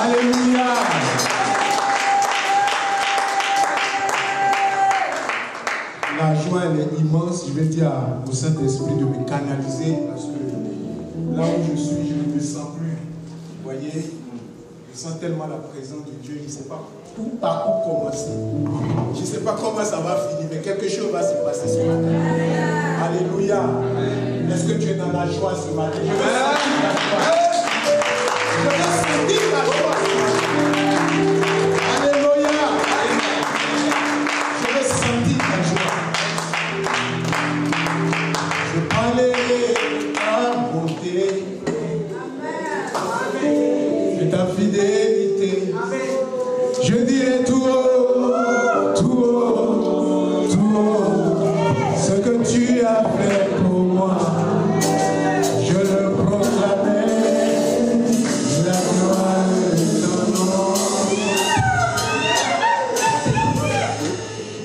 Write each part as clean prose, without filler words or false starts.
Alléluia. La joie, elle est immense. Je vais dire au Saint-Esprit de me canaliser parce que là où je suis, je ne me sens plus. Vous voyez, je sens tellement la présence de Dieu. Je ne sais pas par où commencer. Je ne sais pas comment ça va finir, mais quelque chose va se passer ce matin. Alléluia. Est-ce que tu es dans la joie ce matin? Je veux sentir la joie. Je veux sentir la joie. Alléluia. Je veux sentir la joie. Je parlerai ta bonté, de ta fidélité. Je dirai tout haut, tout haut, tout haut, ce que tu as fait pour moi. Je le proclamerai, la gloire de ton nom.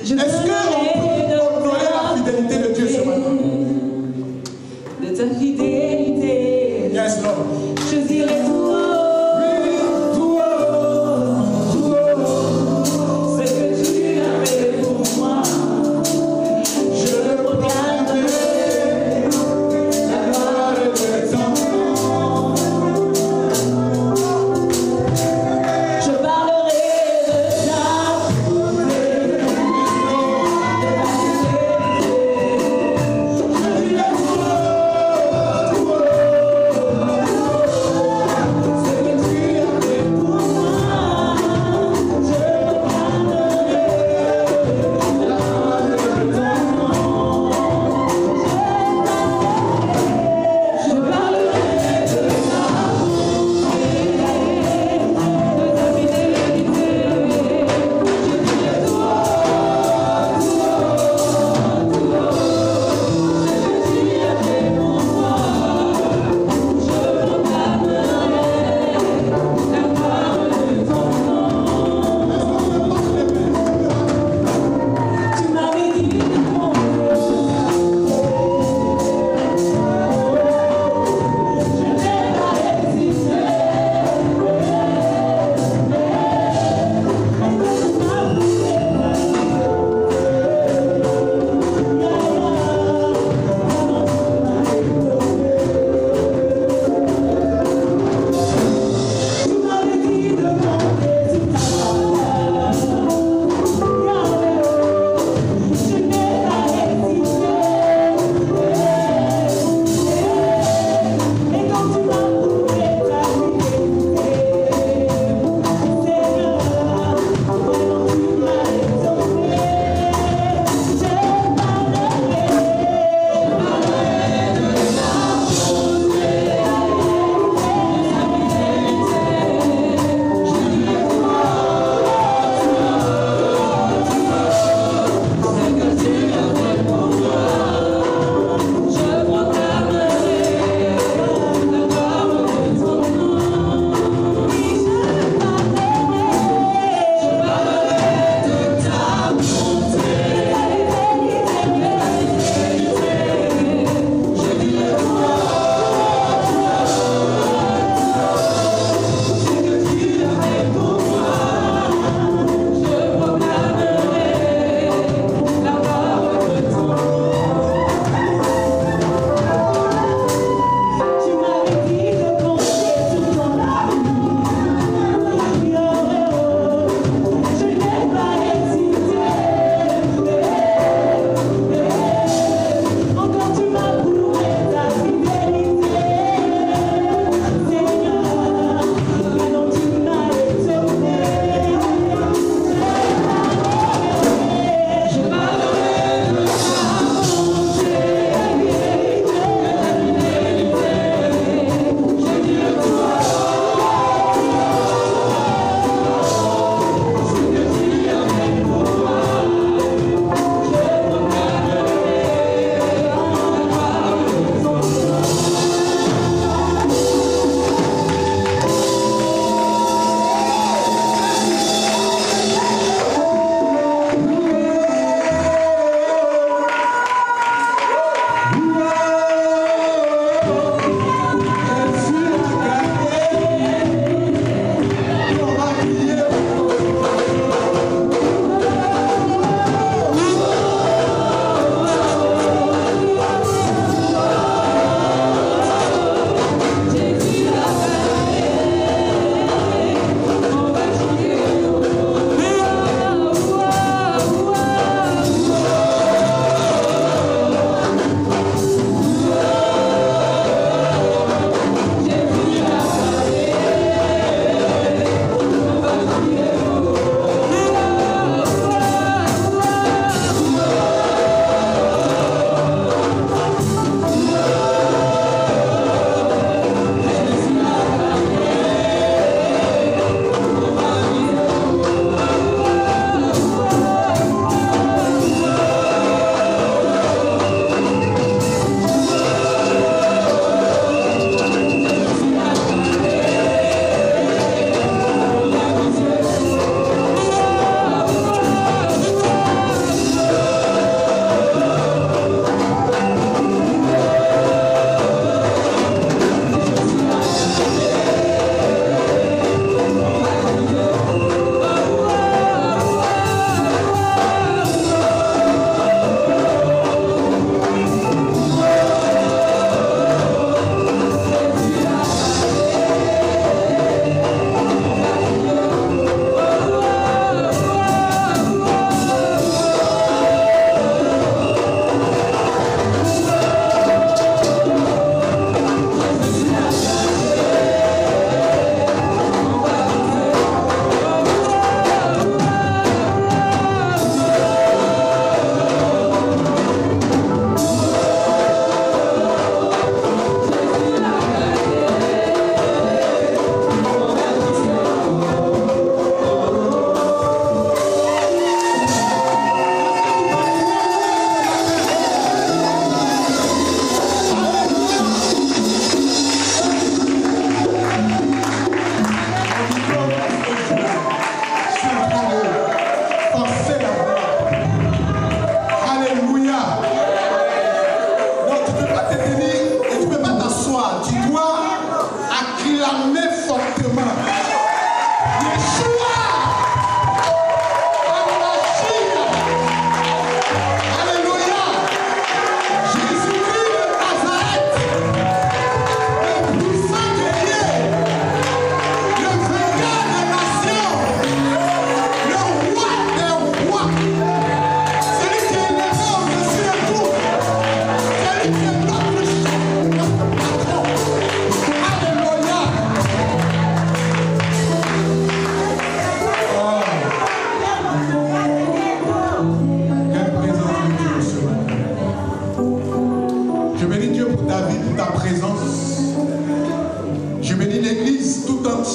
Est-ce qu'on peut honorer la fidélité de Dieu ce matin? De ta fidélité. Yes, Lord. Je dirai tout haut, Oui, tout haut, tout haut.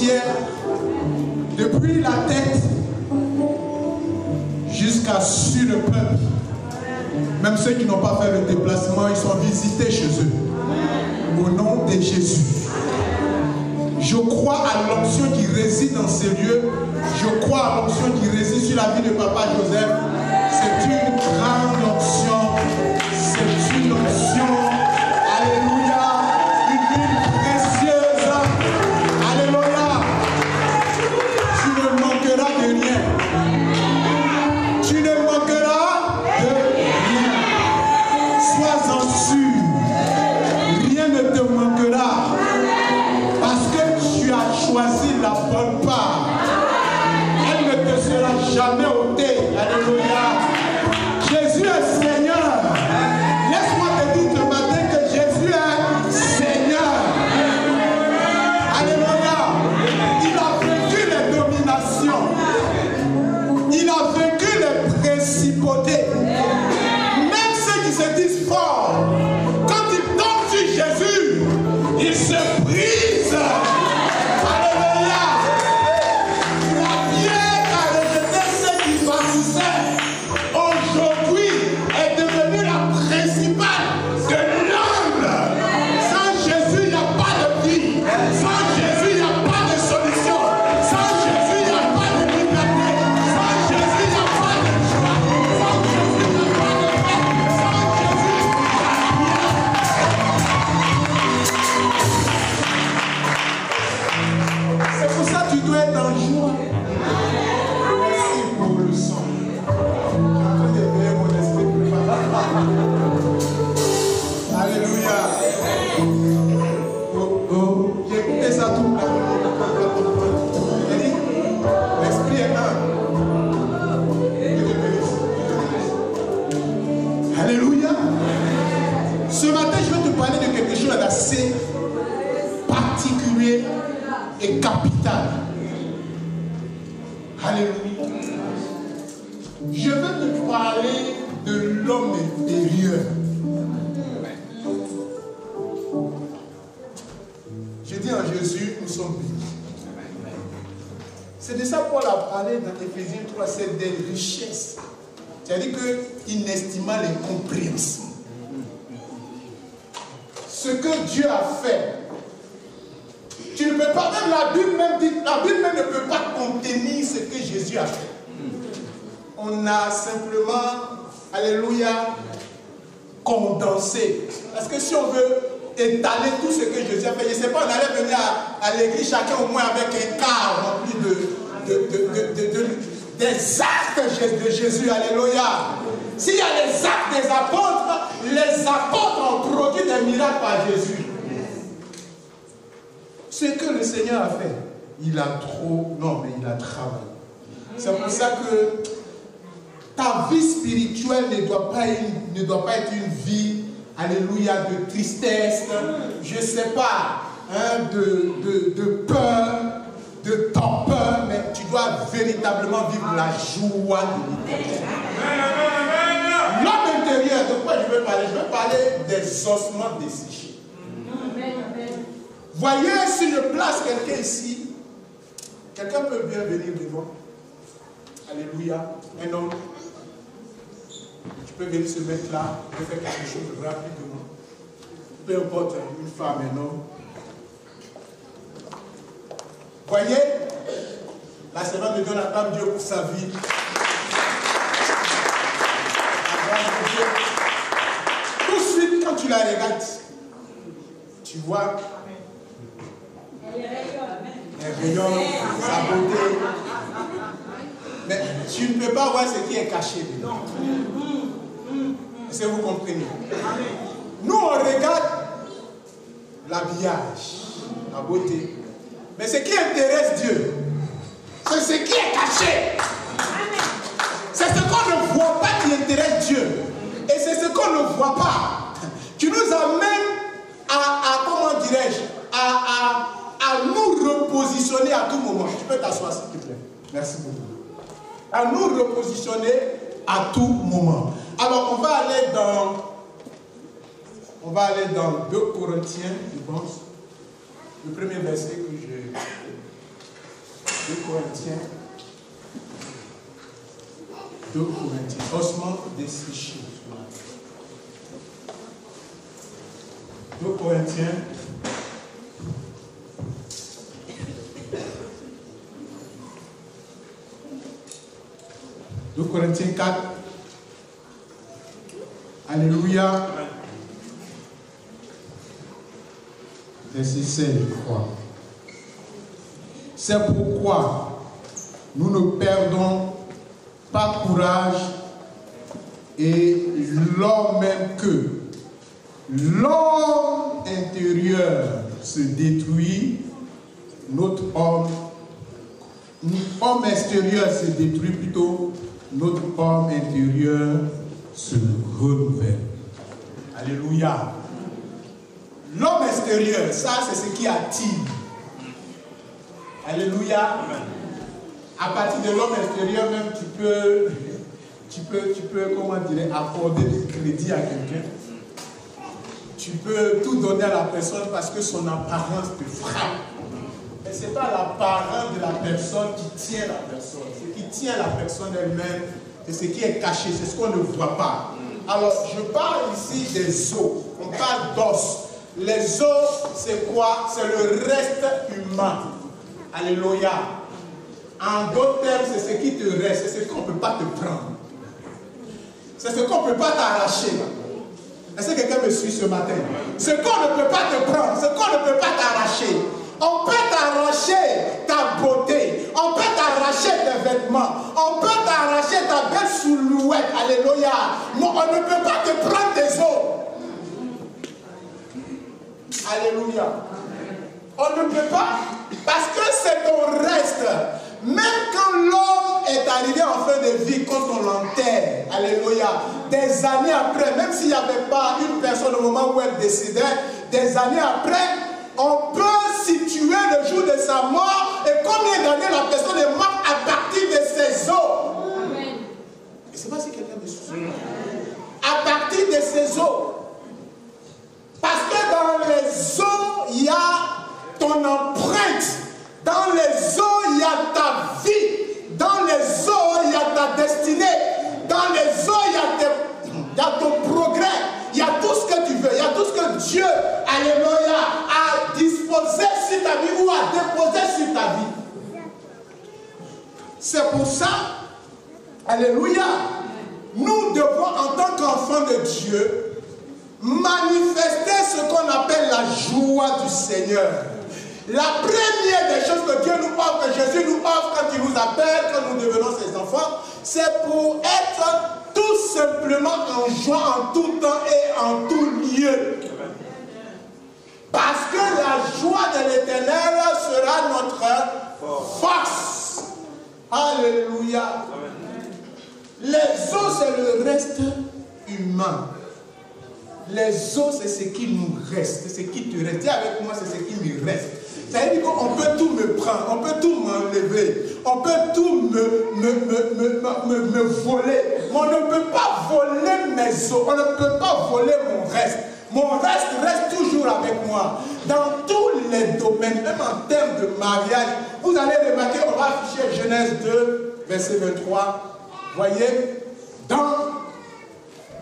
entière, depuis la tête jusqu'à sur le peuple. Même ceux qui n'ont pas fait le déplacement, ils sont visités chez eux. Au nom de Jésus. Je crois à l'onction qui réside dans ces lieux. Je crois à l'onction qui réside sur la vie de Papa Joseph. C'est une grande onction. C'est une onction. Alléluia. Une huile précieuse. Alléluia. Tu ne manqueras de rien. Tu ne manqueras de rien. Sois-en sûr. Rien ne te manquera. Parce que tu as choisi la bonne part. Elle ne te sera jamais ôtée. Alléluia. Jésus est Seigneur. Laisse-moi te dire ce matin que Jésus est Seigneur. Alléluia. Il a vaincu les dominations. Il a vaincu les principautés. Même ceux qui se disent forts, quand ils tombent sur Jésus, ils se brisent. Alléluia. La pierre a rejeté ceux qui bâtissaient. Aujourd'hui est devenue la principale de l'homme. Sans Jésus, il n'y a pas de vie. Sans Jésus, il n'y a pas de solution. Sans Jésus, il n'y a pas de liberté. Sans Jésus, il n'y a pas de joie. Sans Jésus, il n'y a pas de paix. Sans Jésus, il n'y a rien. C'est pour ça que tu dois être en joie. Merci pour le sang. Éveiller mon esprit plus fort. Alléluia. Oh, oh. J'ai écouté ça tout le temps. J'ai dit, l'esprit est un. Dieu te bénisse. Alléluia. Ce matin, je vais te parler de quelque chose d'assez particulier et capital. Alléluia. Je vais te parler de l'homme intérieur. Je dis en Jésus, nous sommes bénis. C'est de ça Paul a parlé dans Éphésiens 3, c'est des richesses. C'est-à-dire que inestimable et incompréhensible. Ce que Dieu a fait, tu ne peux pas, même la Bible même dit, la Bible même ne peut pas contenir ce que Jésus a fait. On a simplement, alléluia, condensé. Parce que si on veut étaler tout ce que Jésus a fait, je ne sais pas, on allait venir à l'église chacun au moins avec un quart rempli des actes de Jésus, alléluia. S'il y a les actes des apôtres ont produit des miracles par Jésus. Ce que le Seigneur a fait, il a trop, non mais il a travaillé. C'est pour ça que ta vie spirituelle ne doit pas être une vie, alléluia, de tristesse, je ne sais pas, hein, de peur, de torpeur, mais tu dois véritablement vivre la joie de l'éternel. L'homme intérieur, de quoi je veux parler? Je veux parler des ossements desséchés. Voyez, si je place quelqu'un ici, quelqu'un peut bien venir devant. Alléluia. Un homme. Tu peux venir se mettre là, et faire quelque chose rapidement. Peu importe, une femme, un homme. Voyez, la servante de Dieu acclame Dieu pour sa vie. Tout de suite, quand tu la regardes, tu vois un rayon, sa beauté. Mais tu ne peux pas voir ce qui est caché dedans. Est-ce que vous comprenez? Nous, on regarde l'habillage, la beauté. Mais ce qui intéresse Dieu, c'est ce qui est caché. C'est ce qu'on ne voit pas qui intéresse Dieu. Et c'est ce qu'on ne voit pas qui nous amène à comment dirais-je, à nous repositionner à tout moment. Tu peux t'asseoir s'il te plaît. Merci beaucoup. À nous repositionner à tout moment. Alors on va aller dans 2 Corinthiens, je pense. Le premier verset que 2 Corinthiens, ossements desséchés. 2 Corinthiens. Corinthiens 4. Alléluia. Verset 7, je crois. C'est pourquoi nous ne perdons pas courage et lors même que l'homme intérieur se détruit, notre homme extérieur se détruit plutôt, notre homme intérieur se renouvelle. Alléluia. L'homme extérieur, ça c'est ce qui attire. Alléluia. À partir de l'homme extérieur même, tu peux, comment dire, accorder du crédit à quelqu'un. Tu peux tout donner à la personne parce que son apparence te frappe. Mais ce n'est pas l'apparence de la personne qui tient la personne. Ce qui tient la personne elle-même, c'est ce qui est caché, c'est ce qu'on ne voit pas. Alors, je parle ici des os. On parle d'os. Les os, c'est quoi? C'est le reste humain. Alléluia. En d'autres termes, c'est ce qui te reste, c'est ce qu'on ne peut pas te prendre. C'est ce qu'on ne peut pas t'arracher. Est-ce que quelqu'un me suit ce matin? Ce qu'on ne peut pas te prendre, ce qu'on ne peut pas t'arracher. On peut t'arracher ta beauté, on peut t'arracher tes vêtements, on peut t'arracher ta belle silhouette. Alléluia. Mais on ne peut pas te prendre tes os. Alléluia. On ne peut pas, parce que c'est ton reste. Même quand l'homme est arrivé en fin de vie, quand on l'enterre, alléluia, des années après, même s'il n'y avait pas une personne au moment où elle décédait, des années après, on peut situer le jour de sa mort et combien d'années la personne est morte à partir de ses os. Amen. Je ne sais pas si quelqu'un me suit. À partir de ses os. Parce que dans les os, il y a ton empreinte. Dans les os, il y a ta vie. Dans les os, il y a ta destinée. Dans les os, il y a ton progrès. Il y a tout ce que tu veux. Il y a tout ce que Dieu, alléluia, a disposé sur ta vie ou a déposé sur ta vie. C'est pour ça, alléluia, nous devons en tant qu'enfants de Dieu manifester ce qu'on appelle la joie du Seigneur. La première des choses que Dieu nous offre, que Jésus nous offre quand il nous appelle, quand nous devenons ses enfants, c'est pour être tout simplement en joie en tout temps et en tout lieu. Parce que la joie de l'Éternel sera notre force. Alléluia. Les os, c'est le reste humain. Les os, c'est ce qui nous reste, c'est ce qui te reste. Dis avec moi, c'est ce qui me reste. Ça veut dire qu'on peut tout me prendre, on peut tout m'enlever, on peut tout me voler. Mais on ne peut pas voler mes os, on ne peut pas voler mon reste. Mon reste toujours avec moi. Dans tous les domaines, même en termes de mariage, vous allez remarquer, on va afficher Genèse 2, verset 23. Voyez, dans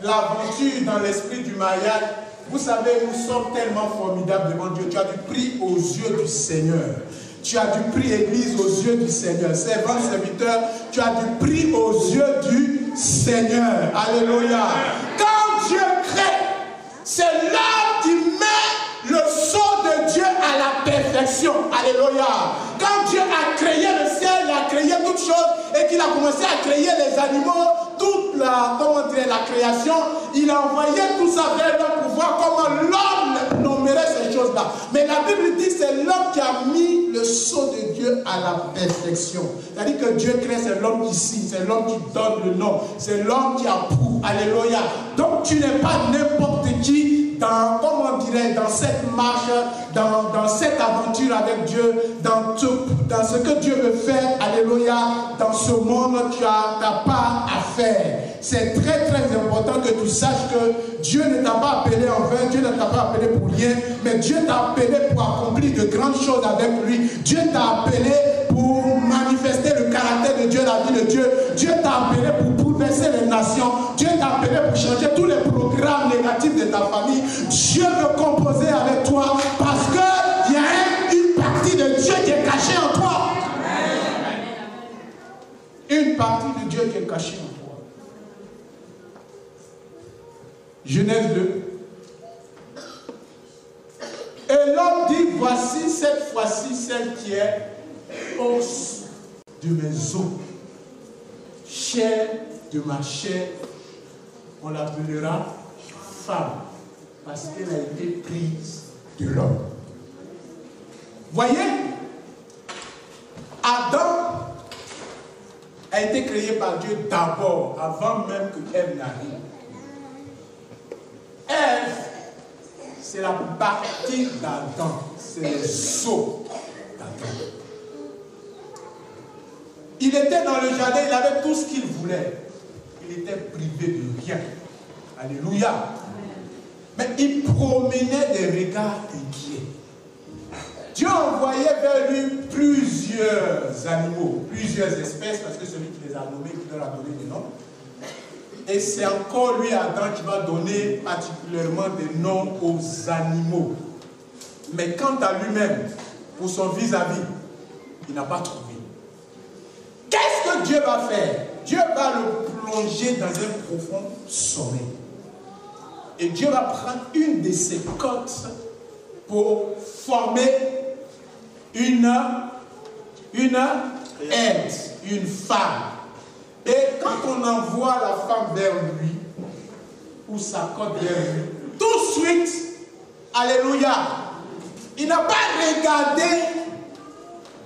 l'aventure, dans l'esprit du mariage, vous savez, nous sommes tellement formidables devant Dieu. Tu as du prix aux yeux du Seigneur. Tu as du prix, Église, aux yeux du Seigneur. Servant, serviteur, tu as du prix aux yeux du Seigneur. Alléluia. Quand Dieu crée, c'est là qu'il met le sceau de Dieu à la perfection. Alléluia. Quand Dieu a créé le ciel, il a créé toutes choses et qu'il a commencé à créer les animaux, toute la création, il a envoyé tout ça vers l'homme pour voir comment l'homme nommerait ces choses-là. Mais la Bible dit que c'est l'homme qui a mis le sceau de Dieu à la perfection. C'est-à-dire que Dieu crée, c'est l'homme qui signe, c'est l'homme qui donne le nom, c'est l'homme qui approuve. Alléluia. Donc tu n'es pas n'importe qui dans, comment on dirait, dans cette marche, dans cette aventure avec Dieu, dans ce que Dieu veut faire. Alléluia. Dans ce monde, tu as ta part à faire. C'est très très important que tu saches que Dieu ne t'a pas appelé en vain, Dieu ne t'a pas appelé pour rien, mais Dieu t'a appelé pour accomplir de grandes choses avec lui. Dieu t'a appelé pour manifester nations. Dieu t'a appelé pour changer tous les programmes négatifs de ta famille. Dieu veut composer avec toi parce qu'il y a une partie de Dieu qui est cachée en toi. Une partie de Dieu qui est cachée en toi. Genèse 2. Et l'homme dit, voici cette fois-ci celle qui est os de mes os, chair de ma chair, on l'appellera femme, parce qu'elle a été prise de l'homme. Voyez, Adam a été créé par Dieu d'abord, avant même que Ève n'arrive. Ève, c'est la partie d'Adam, c'est les os d'Adam. Il était dans le jardin, il avait tout ce qu'il voulait. Il était privé de rien. Alléluia. Mais il promenait des regards inquiets. Dieu envoyait vers lui plusieurs animaux, plusieurs espèces, parce que celui qui les a nommés, qui leur a donné des noms. Et c'est encore lui, Adam, qui va donner particulièrement des noms aux animaux. Mais quant à lui-même, pour son vis-à-vis, il n'a pas trouvé. Qu'est-ce que Dieu va faire? Dieu va le plonger dans un profond sommeil. Et Dieu va prendre une de ses côtes pour former une aide, une femme. Et quand on envoie la femme vers lui, ou sa côte vers lui, tout de suite, alléluia, il n'a pas regardé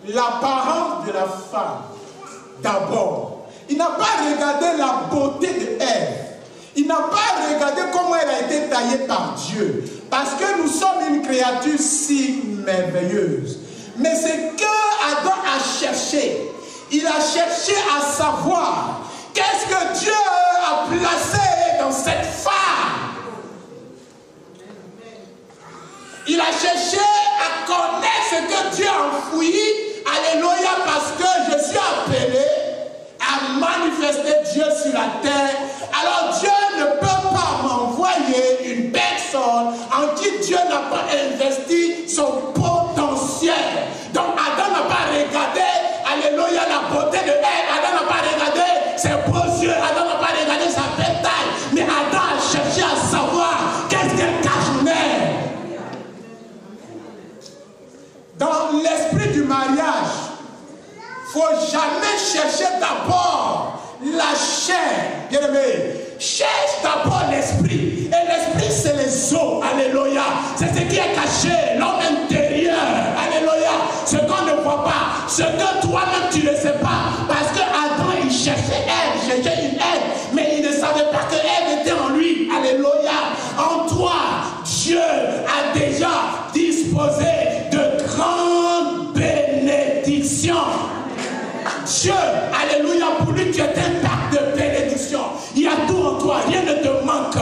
l'apparence de la femme d'abord. Il n'a pas regardé la beauté de Ève. Il n'a pas regardé comment elle a été taillée par Dieu. Parce que nous sommes une créature si merveilleuse. Mais c'est que Adam a cherché. Il a cherché à savoir qu'est-ce que Dieu a placé dans cette femme. Il a cherché à connaître ce que Dieu a enfoui. Alléluia, parce que je suis appelé à manifester Dieu sur la terre. Alors Dieu ne peut pas m'envoyer une personne en qui Dieu n'a pas investi son potentiel. Donc Adam n'a pas regardé, alléluia, la beauté de Ève. Adam n'a pas regardé ses beaux yeux. Adam n'a pas regardé sa belle taille. Mais Adam a cherché à savoir qu'est-ce qu'elle cache en elle. Dans l'esprit du mariage, il ne faut jamais chercher d'abord la chair. Bien aimé, cherche d'abord l'esprit. Et l'esprit, c'est les os. Alléluia. C'est ce qui est caché, l'homme intérieur. Alléluia. Ce qu'on ne voit pas, ce que toi-même tu ne sais pas. Parce que Adam, il cherchait Ève, il cherchait une Ève, mais il ne savait pas que Ève était en lui. Alléluia. En toi, Dieu a déjà disposé de grandes bénédictions. Dieu, alléluia, pour lui tu es un parc de bénédiction. Il y a tout en toi, rien ne te manque.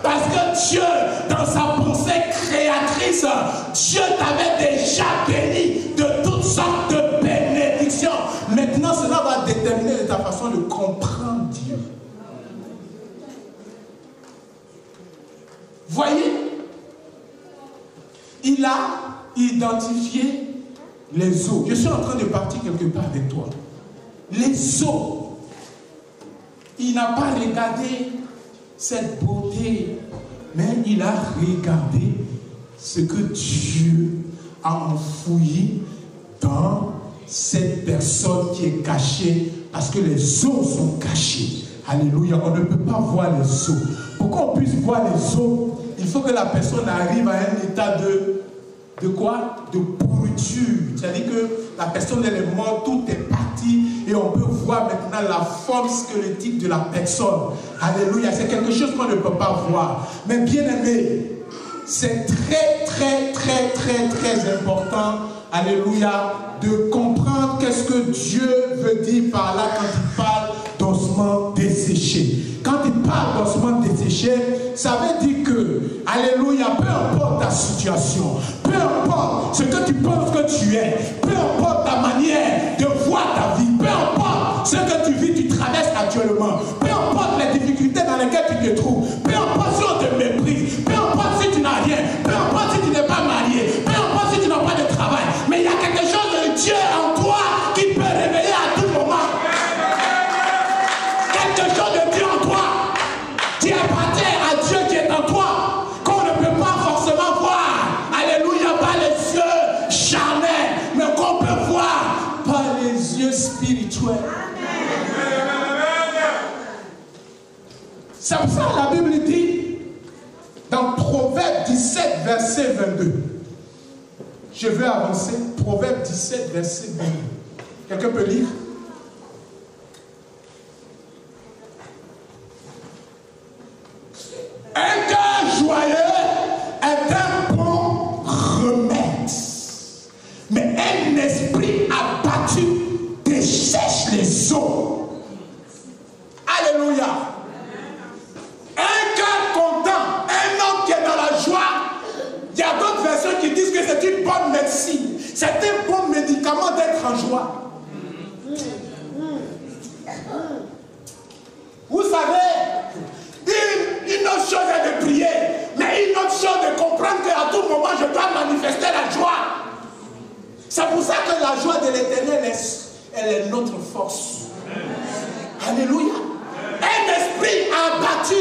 Parce que Dieu, dans sa pensée créatrice, Dieu t'avait déjà béni de toutes sortes de bénédictions. Maintenant, cela va déterminer ta façon de comprendre Dieu. Voyez, il a identifié les os. Je suis en train de partir quelque part avec toi. Les os. Il n'a pas regardé cette beauté, mais il a regardé ce que Dieu a enfoui dans cette personne qui est cachée, parce que les os sont cachés. Alléluia, on ne peut pas voir les os. Pour qu'on puisse voir les os, il faut que la personne arrive à un état de quoi? De pourriture. C'est-à-dire que la personne elle est morte, tout est parti et on peut voir maintenant la forme squelettique de la personne. Alléluia, c'est quelque chose qu'on ne peut pas voir. Mais bien aimé, c'est très important, alléluia, de comprendre qu'est-ce que Dieu veut dire par là quand il parle d'ossements desséchés. Quand il parle d'ossements desséchés, ça veut dire que, alléluia, peu importe ta situation, peu importe ce que tu penses que tu es, peu importe ta manière de voir ta vie, peu importe ce que tu vis, tu traverses actuellement, peu importe les difficultés les yeux spirituels. C'est pour ça que la Bible dit, dans Proverbe 17, verset 22. Je vais avancer. Proverbe 17, verset 22. Quelqu'un peut lire? Un cœur joyeux est un bon remède, mais un esprit abattu dessèche les eaux. Alléluia. Un cœur content, un homme qui est dans la joie. Il y a d'autres versions qui disent que c'est une bonne médecine. C'est un bon médicament d'être en joie. Vous savez, une autre chose est de prier, mais une autre chose de comprendre qu'à tout moment je dois manifester la joie. C'est pour ça que la joie de l'Éternel, elle est notre force. Alléluia. Un esprit abattu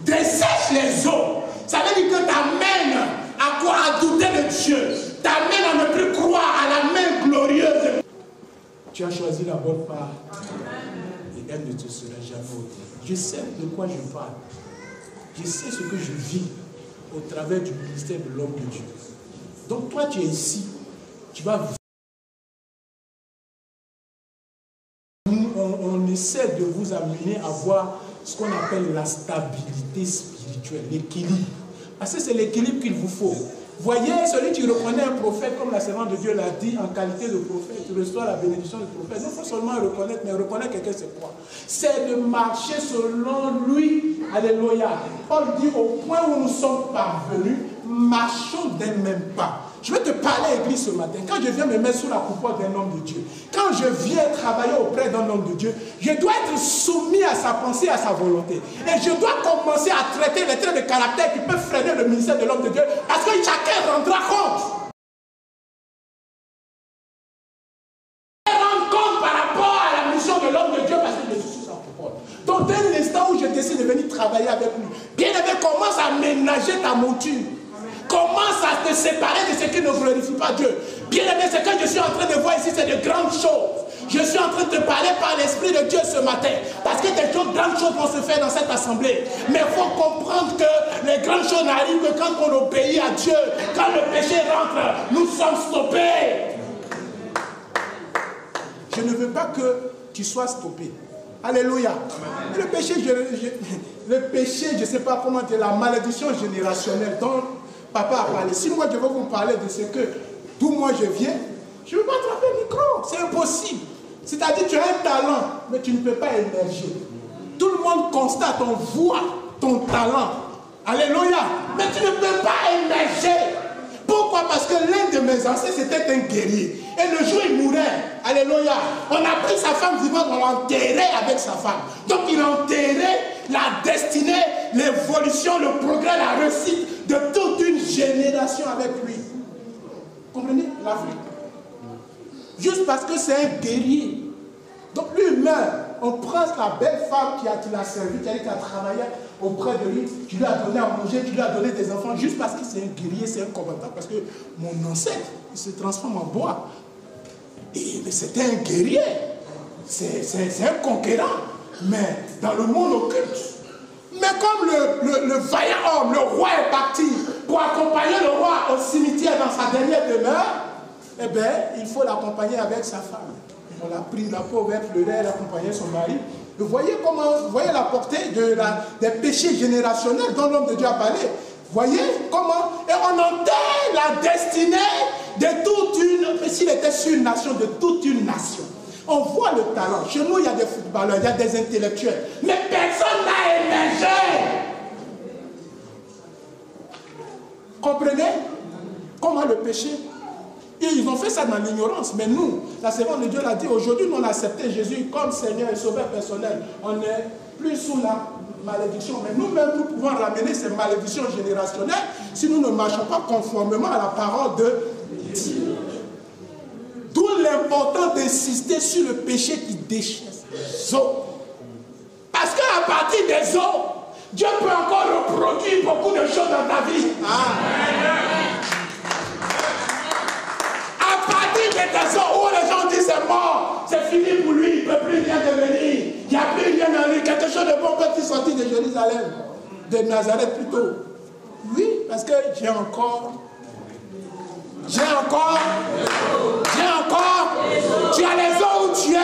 dessèche les eaux. Ça veut dire que t'amène à quoi? À douter de Dieu. T'amène à ne plus croire à la main glorieuse. Tu as choisi la bonne part. Et elle ne te sera jamais ôtée. Je sais de quoi je parle. Je sais ce que je vis au travers du ministère de l'homme de Dieu. Donc toi tu es ici. Tu vas on essaie de vous amener à voir ce qu'on appelle la stabilité spirituelle, l'équilibre. Parce que c'est l'équilibre qu'il vous faut. Voyez, celui qui reconnaît un prophète, comme la servante de Dieu l'a dit, en qualité de prophète, tu reçois la bénédiction du prophète. Non seulement reconnaître, mais reconnaître quelqu'un, c'est quoi? C'est de marcher selon lui. Alléluia. Paul dit, au point où nous sommes parvenus, marchons d'un même pas. Je vais te parler, Église, ce matin. Quand je viens me mettre sous la coupole d'un homme de Dieu, quand je viens travailler auprès d'un homme de Dieu, je dois être soumis à sa pensée, à sa volonté. Et je dois commencer à traiter les traits de caractère qui peuvent freiner le ministère de l'homme de Dieu, parce que chacun rendra compte. Rendre compte par rapport à la mission de l'homme de Dieu, parce que je suis sous sa coupole. Donc, dès l'instant où je décide de venir travailler avec lui, bien aimé, commence à ménager ta monture. Commence à te séparer de ce qui ne glorifie pas Dieu. Bien aimé, ce que je suis en train de voir ici, c'est de grandes choses. Je suis en train de te parler par l'Esprit de Dieu ce matin. Parce que des grandes choses vont se faire dans cette assemblée. Mais il faut comprendre que les grandes choses n'arrivent que quand on obéit à Dieu. Quand le péché rentre, nous sommes stoppés. Je ne veux pas que tu sois stoppé. Alléluia. Amen. Le péché, je ne sais pas comment dire, la malédiction générationnelle dont Papa a parlé. Si moi je veux vous parler de ce que, d'où moi je viens, je ne veux pas attraper le micro. C'est impossible. C'est-à-dire tu as un talent, mais tu ne peux pas émerger. Tout le monde constate, on voit ton talent. Alléluia. Mais tu ne peux pas émerger. Pourquoi? Parce que l'un de mes ancêtres, c'était un guerrier. Et le jour où il mourait, alléluia, on a pris sa femme vivante, on l'a enterré avec sa femme. Donc il a enterré la destinée, l'évolution, le progrès, la réussite de toute une génération avec lui. Comprenez? L'Afrique. Juste parce que c'est un guerrier. Donc lui meurt. On prend la belle femme qui l'a servi, qui a travaillé auprès de lui, tu lui as donné à manger, tu lui as donné des enfants, juste parce que c'est un guerrier, c'est un combattant. Parce que mon ancêtre, il se transforme en bois. Mais c'était un guerrier. C'est un conquérant. Mais dans le monde occulte. Mais comme le vaillant homme, le roi est parti pour accompagner le roi au cimetière dans sa dernière demeure, eh bien, il faut l'accompagner avec sa femme. On l'a pris, la pauvre, elle pleurait, elle accompagnait son mari. Vous voyez la portée des péchés générationnels dont l'homme de Dieu a parlé. Voyez comment? Et on enterre la destinée de toute une, s'il était sur une nation, de toute une nation. On voit le talent. Chez nous, il y a des footballeurs, il y a des intellectuels. Mais personne n'a émergé. Comprenez? Comment le péché? Et ils ont fait ça dans l'ignorance. Mais nous, la servante de Dieu l'a dit, aujourd'hui, nous on a accepté Jésus comme Seigneur et Sauveur personnel. On n'est plus sous la malédiction. Mais nous-mêmes, nous pouvons ramener ces malédictions générationnelles si nous ne marchons pas conformément à la parole de Dieu. D'où l'important d'insister sur le péché qui déchire les os. Parce qu'à partir des os, Dieu peut encore reproduire beaucoup de choses dans ta vie. À partir de tes os, où les gens disent c'est mort, c'est fini pour lui, il ne peut plus rien devenir. Il n'y a plus rien en lui. Quelque chose de bon peut-il sortir de Jérusalem, de Nazareth plutôt. Oui, parce que j'ai encore. Tu as les eaux où tu es.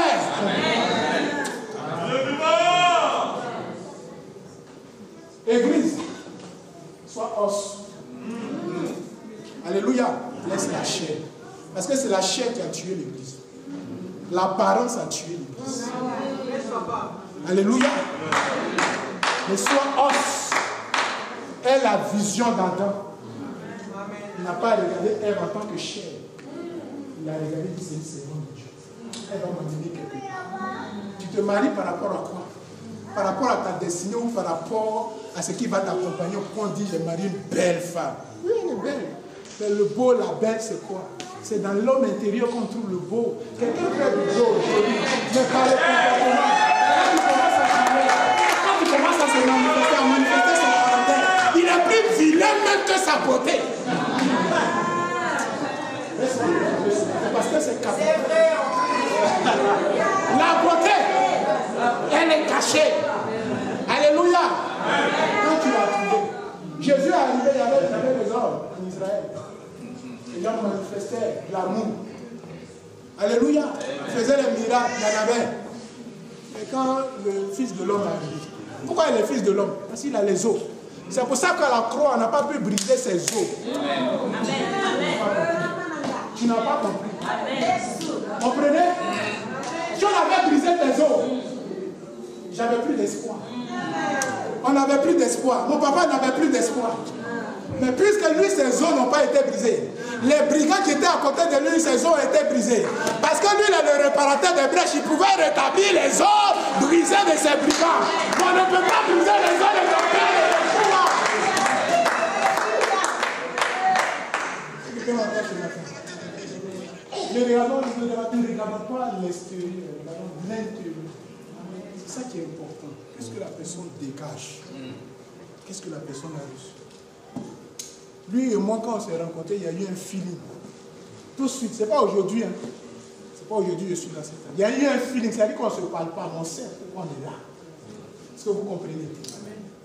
Église, sois os. Alléluia, laisse la chair. Parce que c'est la chair qui a tué l'église. L'apparence a tué l'église. Alléluia. Mais sois os. Aie la vision d'Adam. Il n'a pas regardé Ève en tant que chair. Il a regardé que c'est une seconde de Dieu. Elle va m'amener quelque part. Tu te maries par rapport à quoi? Par rapport à ta destinée ou par rapport à ce qui va t'accompagner? Quand on dit j'ai marié une belle femme. Oui, elle est belle. Mais le beau, la belle, c'est quoi? C'est dans l'homme intérieur qu'on trouve le beau. Quelqu'un fait du beau aujourd'hui, mais par le comportement. Quand tu commences à se manifester, à manifester son caractère, il est plus vilain même que sa beauté. C'est parce que c'est caché. La beauté, elle est cachée. Alléluia. Quand tu l'as trouvé, Jésus est arrivé, il y avait des hommes en Israël. Les gens manifestaient l'amour. Alléluia. Ils faisaient les miracles, il y en avait. Et quand le Fils de l'homme est arrivé, pourquoi il est le Fils de l'homme? Parce qu'il a les os. C'est pour ça qu'à la croix, on n'a pas pu briser ses os. Tu n'as pas compris. Comprenez? Si on avait brisé tes os, j'avais plus d'espoir. On n'avait plus d'espoir. Mon papa n'avait plus d'espoir. Mais puisque lui, ses os n'ont pas été brisés, les brigands qui étaient à côté de lui, ses os ont été brisés. Parce que lui, il est le réparateur des brèches. Il pouvait rétablir les os brisés de ses brigands. Mais on ne peut pas briser les os de ton père et de toi. Ne regardons pas l'extérieur, regardons l'intérieur. C'est ça qui est important. Qu'est-ce que la personne dégage? Qu'est-ce que la personne a reçu? Lui et moi, quand on s'est rencontrés, il y a eu un feeling. Tout de suite, c'est pas aujourd'hui. Hein. C'est pas aujourd'hui que je suis dans cette table. Il y a eu un feeling, c'est-à-dire qu'on ne se parle pas, on sait pourquoi on est là. Est-ce que vous comprenez?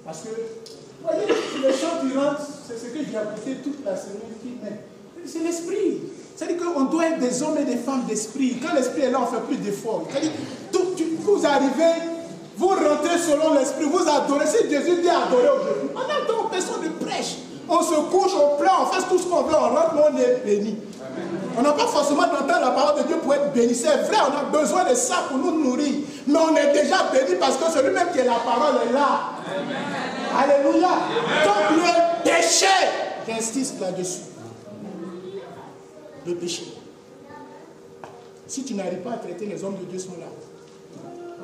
Parce que, vous voyez, les chants qui rentrent, c'est ce que j'ai appliqué toute la semaine qui met. C'est l'esprit. C'est-à-dire qu'on doit être des hommes et des femmes d'esprit. Quand l'esprit est là, on ne fait plus d'efforts. C'est-à-dire, vous arrivez, vous rentrez selon l'esprit, vous adorez. Si Jésus dit adorer aujourd'hui, on attend personne de prêche. On se couche, on pleure, on fait tout ce qu'on veut, on rentre, mais on est béni. On n'a pas forcément d'entendre la parole de Dieu pour être béni. C'est vrai, on a besoin de ça pour nous nourrir. Mais on est déjà béni parce que celui-même qui est la parole est là. Amen. Alléluia. Donc le péché, j'insiste là-dessus. Le péché. Si tu n'arrives pas à traiter, les hommes de Dieu sont là.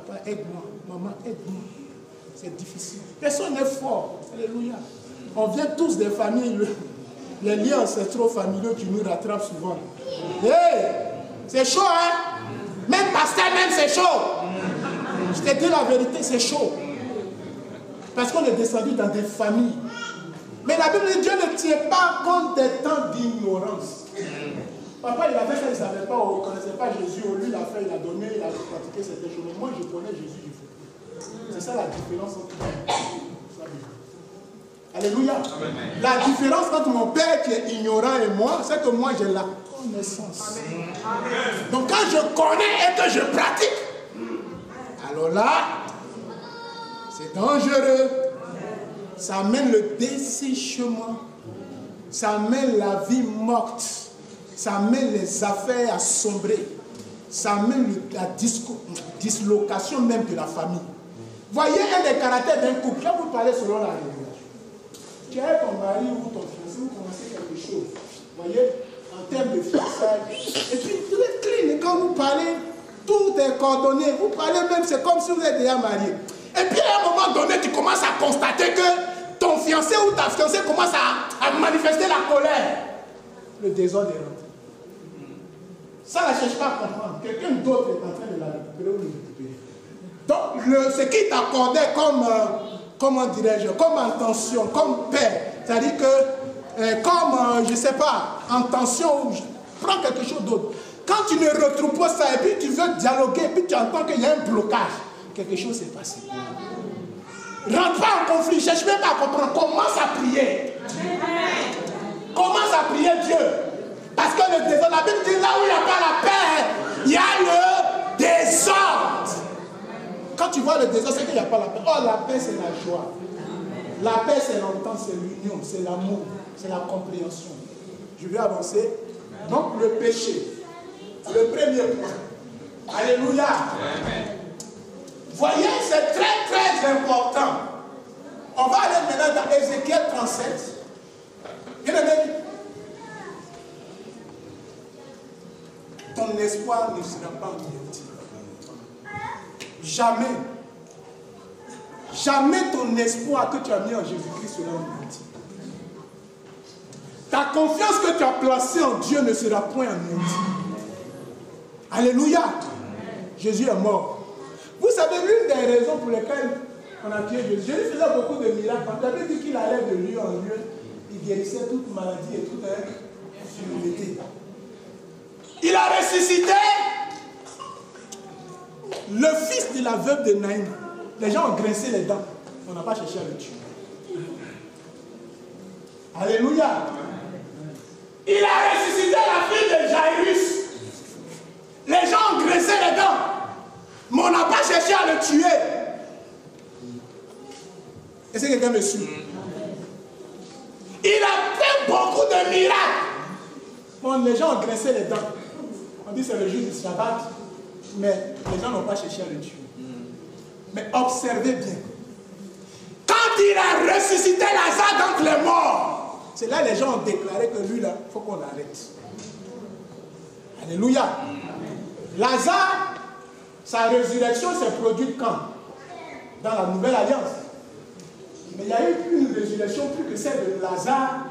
Papa, aide-moi. Maman, aide-moi. C'est difficile. Personne n'est fort. Alléluia. On vient tous des familles. Les liens ancestraux familiaux qui nous rattrapent souvent. Hey, c'est chaud, hein? Même pasteur, même c'est chaud. Je te dis la vérité, c'est chaud. Parce qu'on est descendu dans des familles. Mais la Bible dit Dieu ne tient pas compte des temps d'ignorance. Papa, il a fait ça, il ne savait pas, on ne connaissait pas Jésus. Lui, il a fait, il a donné, il a pratiqué certaines choses. Mais moi, je connais Jésus du feu. C'est ça la différence entre nous. Alléluia. Amen. La différence entre mon père qui est ignorant et moi, c'est que moi, j'ai la connaissance. Amen. Donc, quand je connais et que je pratique, alors là, c'est dangereux. Ça amène le dessèchement. Ça amène la vie morte. Ça amène les affaires à sombrer. Ça amène la dislocation même de la famille. Voyez un des caractères d'un couple. Je vais vous parler selon la réunion. Tu as ton mari ou ton fiancé, vous commencez quelque chose. Vous voyez, en termes de fiançailles. Et puis tout est clean. Et quand vous parlez, tout est coordonné. Vous parlez même, c'est comme si vous êtes déjà marié. Et puis à un moment donné, tu commences à constater que ton fiancé ou ta fiancée commence à manifester la colère. Le désordre est rentré. Ça, ne cherche pas à comprendre. Quelqu'un d'autre est en train de la récupérer ou de récupérer. Donc, ce qui t'accordait comme, comment dirais-je, comme intention, comme paix, c'est-à-dire que, comme, je ne sais pas, intention, prends quelque chose d'autre. Quand tu ne retrouves pas ça et puis tu veux dialoguer et puis tu entends qu'il y a un blocage, quelque chose s'est passé. Rentre pas en conflit, cherche même pas à comprendre. Commence à prier. Commence à prier Dieu. Parce que le désordre, la Bible dit là où il n'y a pas la paix, il y a le désordre. Quand tu vois le désordre, c'est qu'il n'y a pas la paix. Oh, la paix, c'est la joie. La paix, c'est l'entente, c'est l'union, c'est l'amour, c'est la compréhension. Je vais avancer. Donc, le péché. Le premier point. Alléluia. Voyez, c'est très très important. On va aller maintenant dans Ézéchiel 37. Bien aimé, ton espoir ne sera pas anéanti. Jamais. Jamais ton espoir que tu as mis en Jésus-Christ sera anéanti. Ta confiance que tu as placée en Dieu ne sera point anéantie. Alléluia. Jésus est mort. Vous savez, l'une des raisons pour lesquelles on a tué Jésus, Jésus faisait beaucoup de miracles. Quand il avait dit qu'il allait de lieu en lieu, il guérissait toute maladie et toute infirmité. Il a ressuscité le fils de la veuve de Naïm. Les gens ont grincé les dents. On n'a pas cherché à le tuer. Alléluia. Il a ressuscité la fille de Jairus. Les gens ont grincé les dents. Mais on n'a pas cherché à le tuer. Est-ce que quelqu'un me suit? Il a fait beaucoup de miracles. Bon, les gens ont grincé les dents. On dit c'est le jour du sabbat. Mais les gens n'ont pas cherché à le tuer. Mais observez bien. Quand il a ressuscité Lazare d'entre les morts, c'est là que les gens ont déclaré que lui, là, il faut qu'on l'arrête. Alléluia. Lazare, sa résurrection s'est produite quand? Dans la Nouvelle Alliance. Mais il y a eu une résurrection plus que celle de Lazare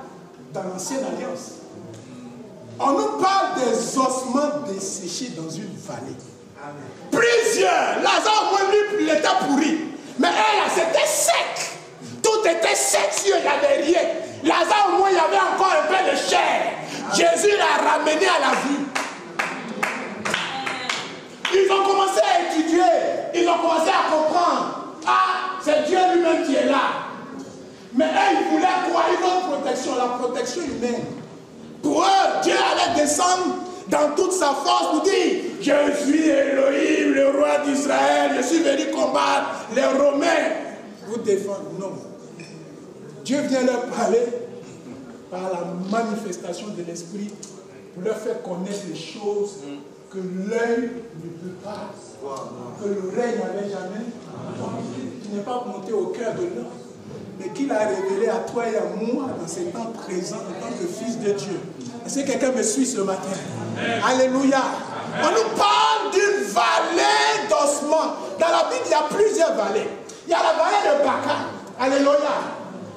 dans l'Ancienne Alliance. On nous parle des ossements desséchés dans une vallée. Plusieurs. Lazare, au moins, lui, il était pourri. Mais elle, c'était sec. Tout était sec, il n'y avait rien. Lazare, au moins, il y avait encore un peu de chair. Jésus l'a ramené à la vie. Ils ont commencé à étudier. Ils ont commencé à comprendre. Ah, c'est Dieu lui-même qui est là. Mais eux, ils voulaient quoi? Ils ont protection, la protection humaine. Pour eux, Dieu allait descendre dans toute sa force pour dire: je suis Elohim, le roi d'Israël, je suis venu combattre les Romains. Vous défendre. Non. Dieu vient leur parler par la manifestation de l'Esprit pour leur faire connaître les choses que l'œil ne peut pas, que l'oreille n'avait jamais entendu, qui n'est pas monté au cœur de l'homme, mais qu'il a révélé à toi et à moi dans ces temps présents en tant que fils de Dieu. Est-ce que quelqu'un me suit ce matin? Amen. Alléluia. Amen. On nous parle d'une vallée d'ossements. Dans la Bible, il y a plusieurs vallées. Il y a la vallée de Baca. Alléluia.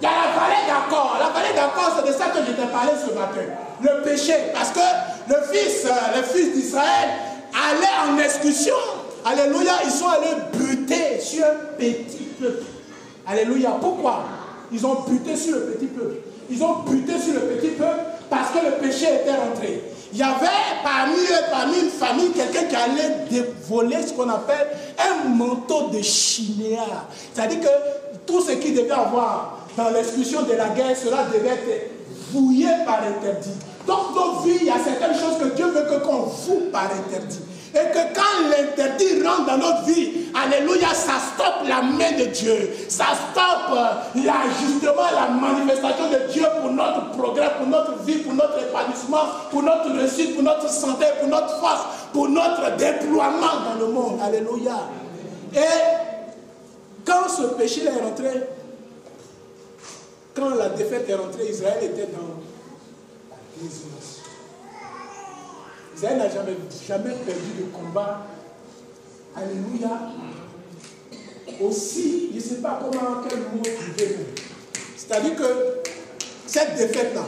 Il y a la vallée d'Accor. La vallée d'Accor, c'est de ça que je t'ai parlé ce matin. Le péché. Parce que le fils d'Israël allait en excursion. Alléluia. Ils sont allés buter sur un petit peuple. Alléluia. Pourquoi? Ils ont buté sur le petit peuple. Ils ont buté sur le petit peuple parce que le péché était rentré. Il y avait parmi eux, parmi une famille, quelqu'un qui allait voler ce qu'on appelle un manteau de chinéa. C'est-à-dire que tout ce qu'il devait avoir dans l'excursion de la guerre, cela devait être fouillé par interdit. Donc, dans nos vies, il y a certaines choses que Dieu veut qu'on voue par interdit. Et que quand l'interdit rentre dans notre vie, alléluia, ça stoppe la main de Dieu. Ça stoppe justement la manifestation de Dieu pour notre progrès, pour notre vie, pour notre épanouissement, pour notre réussite, pour notre santé, pour notre force, pour notre déploiement dans le monde. Alléluia. Et quand ce péché est rentré, quand la défaite est rentrée, Israël était dans la désolation. Israël n'a jamais perdu de combat. Alléluia. Aussi, je ne sais pas comment, quel mot trouver. C'est-à-dire que cette défaite-là,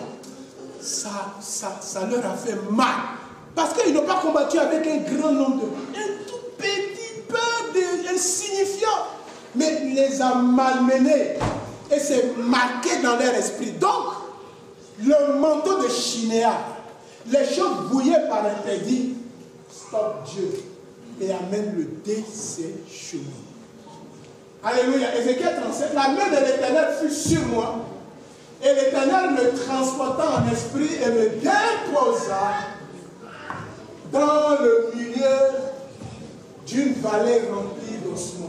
ça leur a fait mal. Parce qu'ils n'ont pas combattu avec un grand nombre de... Un tout petit peuple insignifiant. Mais il les a malmenés. Et c'est marqué dans leur esprit. Donc, le manteau de Chinéa, les choses bouillées par interdit, stoppe Dieu et amène le desséchement. Alléluia. Ézéchiel 37, la main de l'Éternel fut sur moi, et l'Éternel me transporta en esprit et me déposa dans le milieu d'une vallée remplie d'ossements.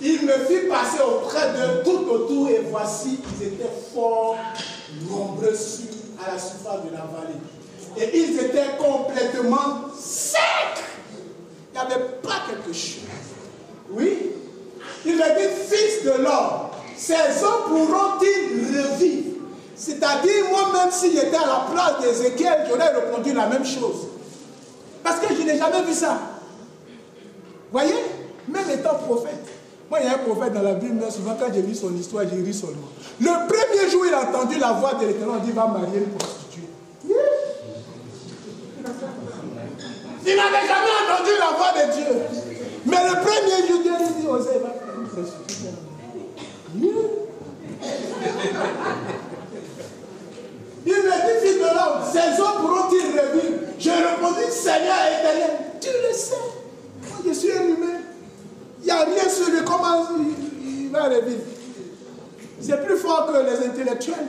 Il me fit passer auprès d'eux tout autour, et voici, ils étaient fort nombreux à la surface de la vallée. Et ils étaient complètement secs. Il n'y avait pas quelque chose. Oui. Il me dit, fils de l'homme, ces hommes pourront-ils revivre? C'est-à-dire, moi-même, si j'étais à la place d'Ézéchiel, j'aurais répondu la même chose. Parce que je n'ai jamais vu ça. Voyez, même étant prophète. Moi, il y a un prophète dans la Bible, mais souvent quand j'ai lu son histoire, j'ai ri seulement. Le premier jour, il a entendu la voix de l'Éternel, il dit, va marier une prostituée. Il n'avait jamais entendu la voix de Dieu. Mais le premier jour, Dieu lui dit, Osée, va faire une prostituée. Il me dit, fils de l'homme, ces hommes pourront-ils revivre? Je répondis, Seigneur éternel, tu le sais. Moi, je suis un humain. Il n'y a rien sur lui. Comment il va revivre? C'est plus fort que les intellectuels.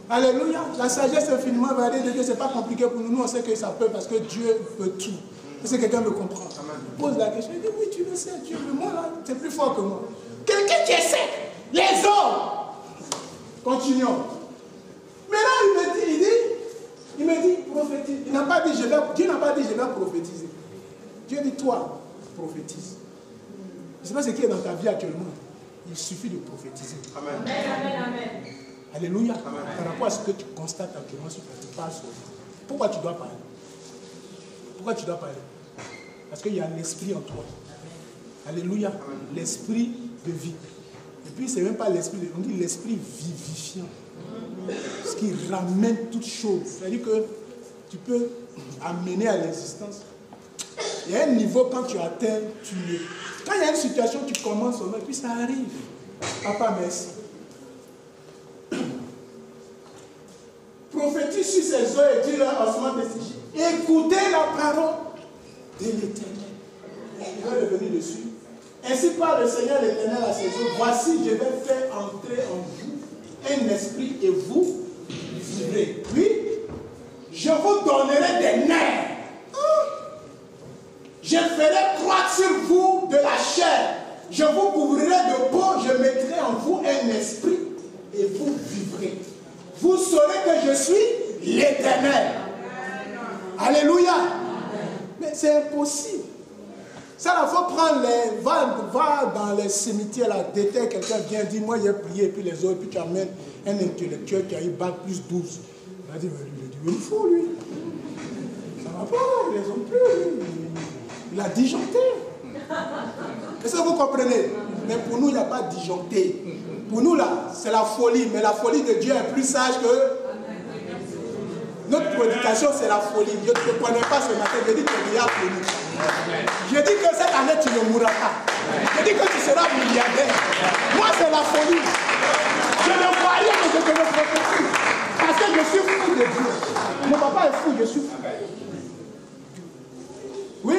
Alléluia. La sagesse infiniment variée de Dieu, ce n'est pas compliqué pour nous. Nous, on sait que ça peut parce que Dieu peut tout. Est-ce que quelqu'un me comprend? Je pose la question. Il dit, oui, tu le sais. Dieu, mais moi, là, c'est plus fort que moi. Quelqu'un qui essaie. Les hommes. Continuons. Mais là, il me dit, prophétise. Dieu n'a pas dit, je vais prophétiser. Dieu dit, toi, prophétise. Je ne sais pas ce qui est dans ta vie actuellement. Il suffit de prophétiser. Amen. Amen, amen. Alléluia. Amen. Par rapport à ce que tu constates actuellement sur ta vie, pas sur. Pourquoi tu dois parler? Pourquoi tu dois parler? Parce qu'il y a l'esprit en toi. Alléluia. L'esprit de vie. Et puis, ce n'est même pas l'esprit, on dit l'esprit vivifiant. Ce qui ramène toutes choses. C'est-à-dire que tu peux amener à l'existence. Il y a un niveau, quand tu atteins, tu es. Quand il y a une situation, tu commences, et puis ça arrive. Papa, merci. Prophétise sur ces eaux et dis-leur en ce moment de écoutez la parole de l'Éternel. Il va revenir dessus. Ainsi parle le Seigneur l'Éternel à ses eaux. Voici, je vais faire entrer en vous un esprit et vous vivrez. Oui, je vous donnerai des nerfs. Je ferai croître sur vous de la chair. Je vous couvrirai de peau. Je mettrai en vous un esprit et vous vivrez. Vous saurez que je suis l'Éternel. Alléluia. Mais c'est impossible. Ça, il faut prendre les... Va dans les cimetières, là, déterre, quelqu'un vient dire, moi j'ai prié, et puis les autres, puis tu amènes un intellectuel qui a eu bac plus 12. Il va dire, il est fou, lui. Ça va pas, ils les ont plus. Il a disjoncté. Est-ce que vous comprenez? Mais pour nous, il n'y a pas disjoncté. Pour nous, là, c'est la folie. Mais la folie de Dieu est plus sage que... Notre prédication, c'est la folie. Je ne te connais pas ce matin. Je dis que tu es folie. Je dis que cette année, tu ne mourras pas. Je dis que tu seras milliardaire. Moi, c'est la folie. Je ne vois rien, mais je te le prophétise. Parce que je suis fou de Dieu. Mon papa est fou, je suis fou. Oui.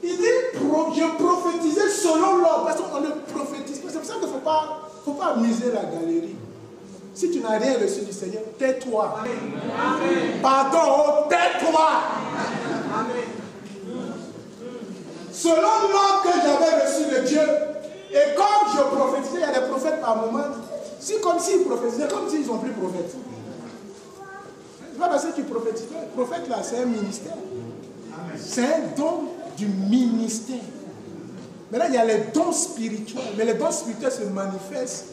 Il dit, je prophétisais selon l'ordre. Parce qu'on ne prophétise pas. C'est pour ça qu'il ne faut pas amuser la galerie. Si tu n'as rien reçu du Seigneur, tais-toi. Pardon, tais-toi. Selon l'ordre que j'avais reçu de Dieu, et comme je prophétisais, il y a des prophètes par moment, c'est comme s'ils prophétisaient, comme s'ils n'ont plus prophète. C'est pas parce que tu prophétises. Le prophète là, c'est un ministère. C'est un don du ministère. Maintenant, il y a les dons spirituels. Mais les dons spirituels se manifestent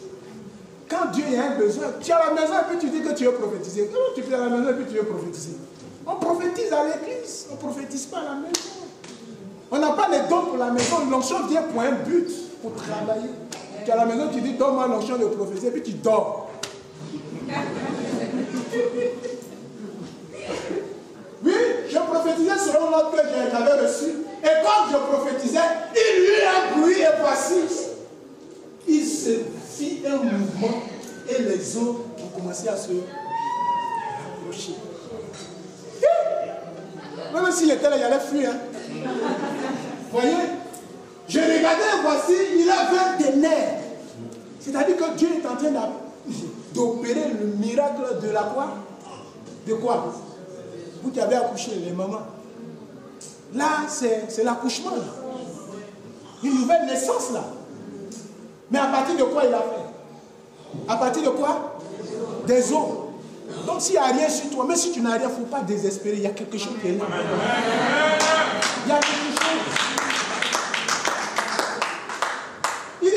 quand Dieu a un besoin. Tu es à la maison et puis tu dis que tu veux prophétiser. Comment tu es à la maison et puis tu veux prophétiser? On prophétise à l'église. On ne prophétise pas à la maison. On n'a pas les dons pour la maison. L'onction vient pour un but, pour travailler. Tu es à la maison, tu dis, donne-moi l'onction de prophétiser, et puis tu dors. Oui, je prophétisais selon l'ordre que j'avais reçu. Et quand je prophétisais, il y eut un bruit et voici, il se fit un mouvement et les eaux ont commencé à se rapprocher. s'il était là, il allait fuir. Hein. Voyez? Je regardais, voici, il avait des nerfs. C'est-à-dire que Dieu est en train d'opérer le miracle de la quoi? De quoi? Vous qui avez accouché, les mamans. Là, c'est l'accouchement. Une nouvelle naissance là. Mais à partir de quoi il a fait? À partir de quoi? Des os. Donc s'il n'y a rien sur toi, même si tu n'as rien, il ne faut pas désespérer. Il y a quelque chose qui est là. Il y a quelque chose. Il dit,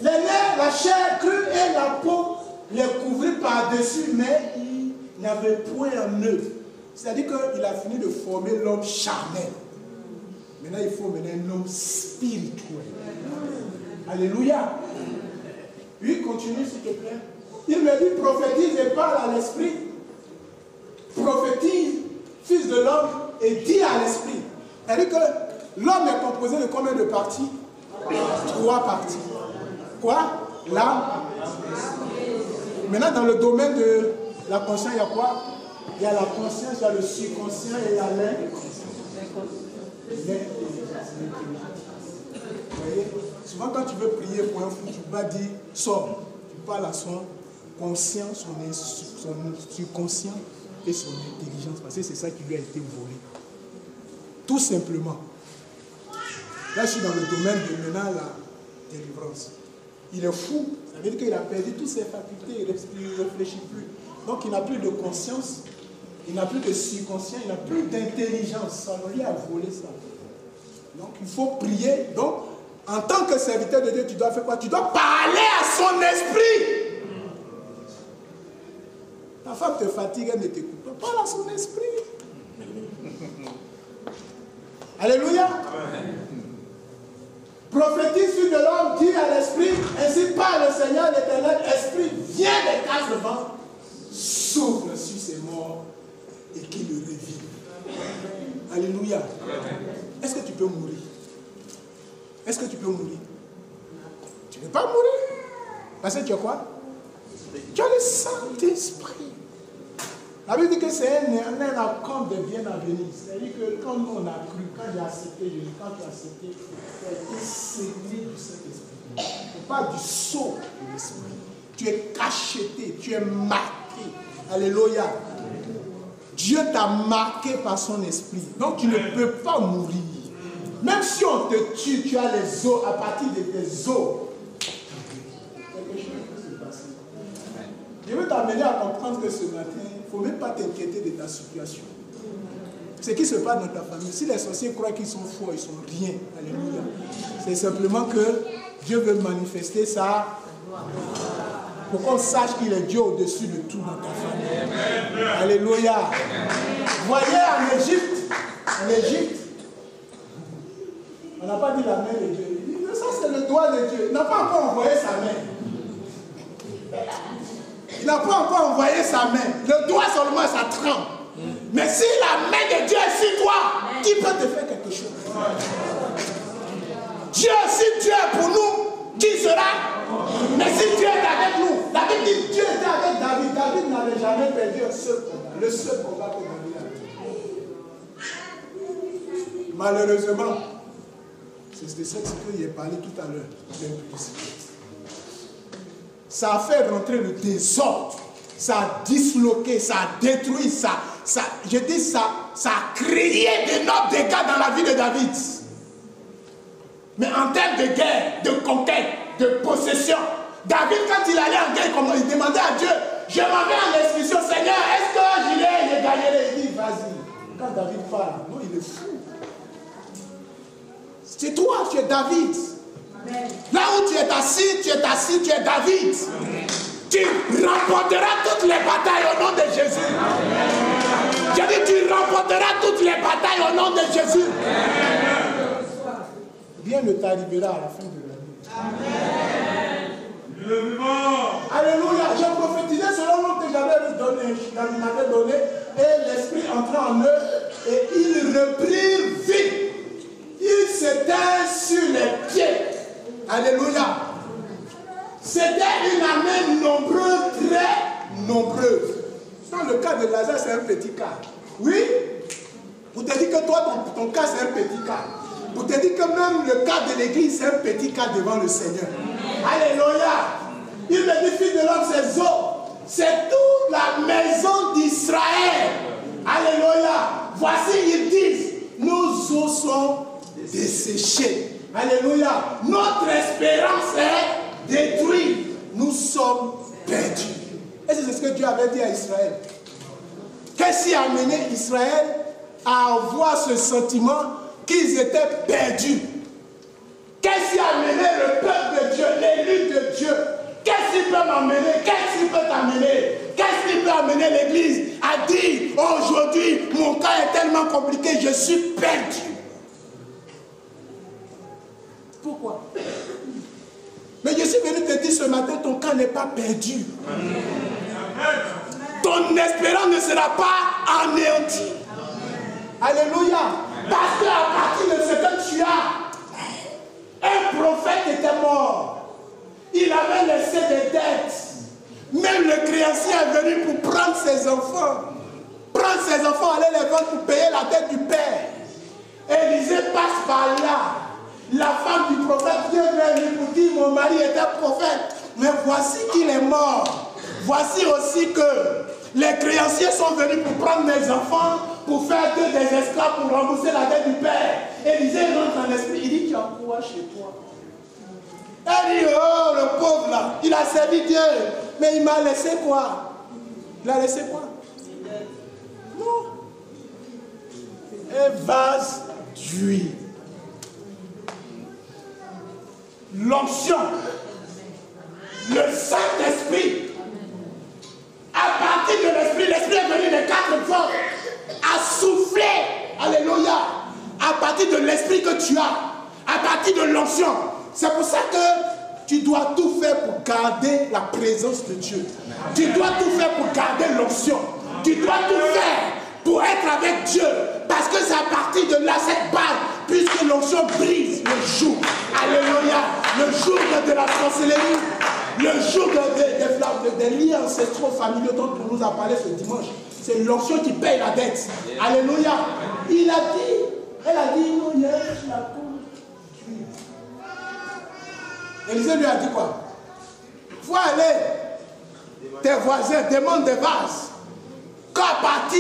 les nerfs, la chair crue et la peau les couvraient par-dessus, mais il n'avait point un œuf. C'est-à-dire qu'il a fini de former l'homme charnel. Maintenant, il faut mener un homme spirituel. Alléluia. Oui, continue s'il te plaît. Il me dit, prophétise et parle à l'esprit. Prophétise, fils de l'homme, et dis à l'esprit. C'est-à-dire que l'homme est composé de combien de parties? 3 parties. Quoi? L'âme. Maintenant, dans le domaine de la conscience, il y a quoi? Il y a la conscience, il y a le subconscient et il y a vous voyez? Souvent quand tu veux prier pour un fou, tu vas dire sors. Tu parles à son conscient, son subconscient et son intelligence. Parce que c'est ça qui lui a été volé. Tout simplement. Là, je suis dans le domaine de maintenant la délivrance. Il est fou. Ça veut dire qu'il a perdu toutes ses facultés. Il ne réfléchit plus. Donc il n'a plus de conscience. Il n'a plus de subconscient, il n'a plus d'intelligence. Ça lui a volé ça. Donc il faut prier. Donc, en tant que serviteur de Dieu, tu dois faire quoi? Tu dois parler à son esprit. Ta femme te fatigue, elle ne t'écoute pas. Parle à son esprit. Alléluia. Prophétise sur de l'homme, dit à l'esprit, ainsi parle le Seigneur l'Éternel, esprit, viens des 4 vents, souffle sur ses morts et qu'il le revive. Alléluia. Est-ce que tu peux mourir? Est-ce que tu peux mourir? Tu ne peux pas mourir. Parce que tu as quoi? Tu as le Saint-Esprit. La Bible dit que c'est un accord de bien à venir. C'est-à-dire que quand nous on a cru, quand j'ai accepté Jésus, quand tu as accepté, tu as été scellé du Saint-Esprit. On parle du sceau de l'Esprit. Tu es cacheté, tu es marqué. Alléluia. Dieu t'a marqué par son esprit. Donc tu ne peux pas mourir. Même si on te tue, tu as les os, à partir de tes os. Quelque chose peut se passer. Je veux t'amener à comprendre que ce matin, il ne faut même pas t'inquiéter de ta situation. Ce qui se passe dans ta famille, si les sorciers croient qu'ils sont forts, ils ne sont rien. Alléluia. C'est simplement que Dieu veut manifester ça pour qu'on sache qu'il est Dieu au-dessus de tout dans ta famille. Alléluia. Voyez en Égypte, on n'a pas dit la main de Dieu. Il dit, ça c'est le doigt de Dieu. Il n'a pas encore envoyé sa main. Il n'a pas encore envoyé sa main. Le doigt seulement, ça tremble. Mais si la main de Dieu est sur toi, qui peut te faire quelque chose? Dieu, si Dieu est pour nous, qui sera? Mais si Dieu est avec nous, la Bible dit Dieu était avec David. David n'avait jamais perdu un seul combat. Le seul combat que David a perdu. Malheureusement, c'est de ça que j'ai parlé tout à l'heure. Ça a fait rentrer le désordre. Ça a disloqué, ça a détruit, ça a créé d'énormes dégâts dans la vie de David. Mais en termes de guerre, de conquête, de possession, David, quand il allait en guerre, il demandait à Dieu, je m'en vais en expulsion, Seigneur, est-ce que je gagnerai? Il dit, vas-y. Quand David parle, non, il est fou. C'est toi, tu es David. Amen. Là où tu es assis, tu es David. Amen. Tu remporteras toutes les batailles au nom de Jésus. J'ai dit, tu remporteras toutes les batailles au nom de Jésus. Amen. Rien ne t'arrivera à la fin de l'année. Alléluia. J'ai prophétisé selon l'homme que j'avais donné, et l'esprit entra en eux et ils reprirent vie. Ils s'étaient sur les pieds. Alléluia. C'était une armée nombreuse, très nombreuse. Dans le cas de Lazare, c'est un petit cas. Oui. Pour te dire que toi, ton cas, c'est un petit cas. Pour te dire que même le cas de l'église, c'est un petit cas devant le Seigneur. Alléluia. Il me dit, fils de l'homme, c'est eaux. C'est toute la maison d'Israël. Alléluia. Voici, ils disent, nos eaux sont desséchées. Alléluia. Notre espérance est détruite. Nous sommes perdus. Et c'est ce que Dieu avait dit à Israël. Qu'est-ce qui a amené Israël à avoir ce sentiment qu'ils étaient perdus? Qu'est-ce qui a amené le peuple de Dieu, l'élu de Dieu? Qu'est-ce qui peut m'amener? Qu'est-ce qui peut t'amener? Qu'est-ce qui peut amener l'église à dire aujourd'hui, mon cas est tellement compliqué, je suis perdu? Pourquoi? Mais je suis venu te dire ce matin, ton cas n'est pas perdu. Ton espérance ne sera pas anéantie. Alléluia. Parce qu'à partir de ce que tu as, un prophète était mort. Il avait laissé des dettes. Même le créancier est venu pour prendre ses enfants. Prendre ses enfants, aller les vendre pour payer la dette du père. Élisée passe par là. La femme du prophète vient vers lui pour dire, mon mari était prophète. Mais voici qu'il est mort. Voici aussi que les créanciers sont venus pour prendre mes enfants, pour faire d'eux des esclaves, pour rembourser la dette du père. Élisée rentre en esprit, il dit, tu as quoi chez toi? Elle dit, oh, le pauvre là, il a servi Dieu, mais il m'a laissé quoi? Il a laissé quoi? Non. Un vase d'huile. L'onction, le Saint-Esprit, à partir de l'Esprit, l'Esprit est venu des quatre forces, a soufflé, alléluia, à partir de l'Esprit que tu as, à partir de l'onction. C'est pour ça que tu dois tout faire pour garder la présence de Dieu. Tu dois tout faire pour garder l'onction. Tu dois tout faire pour être avec Dieu. Parce que c'est à partir de là, cette base, puisque l'onction brise le jour. Alléluia. Le jour de la sorcellerie. Le jour des liens ancestraux familiaux dont on nous a parlé ce dimanche. C'est l'onction qui paye la dette. Alléluia. Il a dit, elle a dit, non, il y a la cour. Élisée lui a dit quoi? Il faut aller, tes voisins demandent des vases. Qu'à partir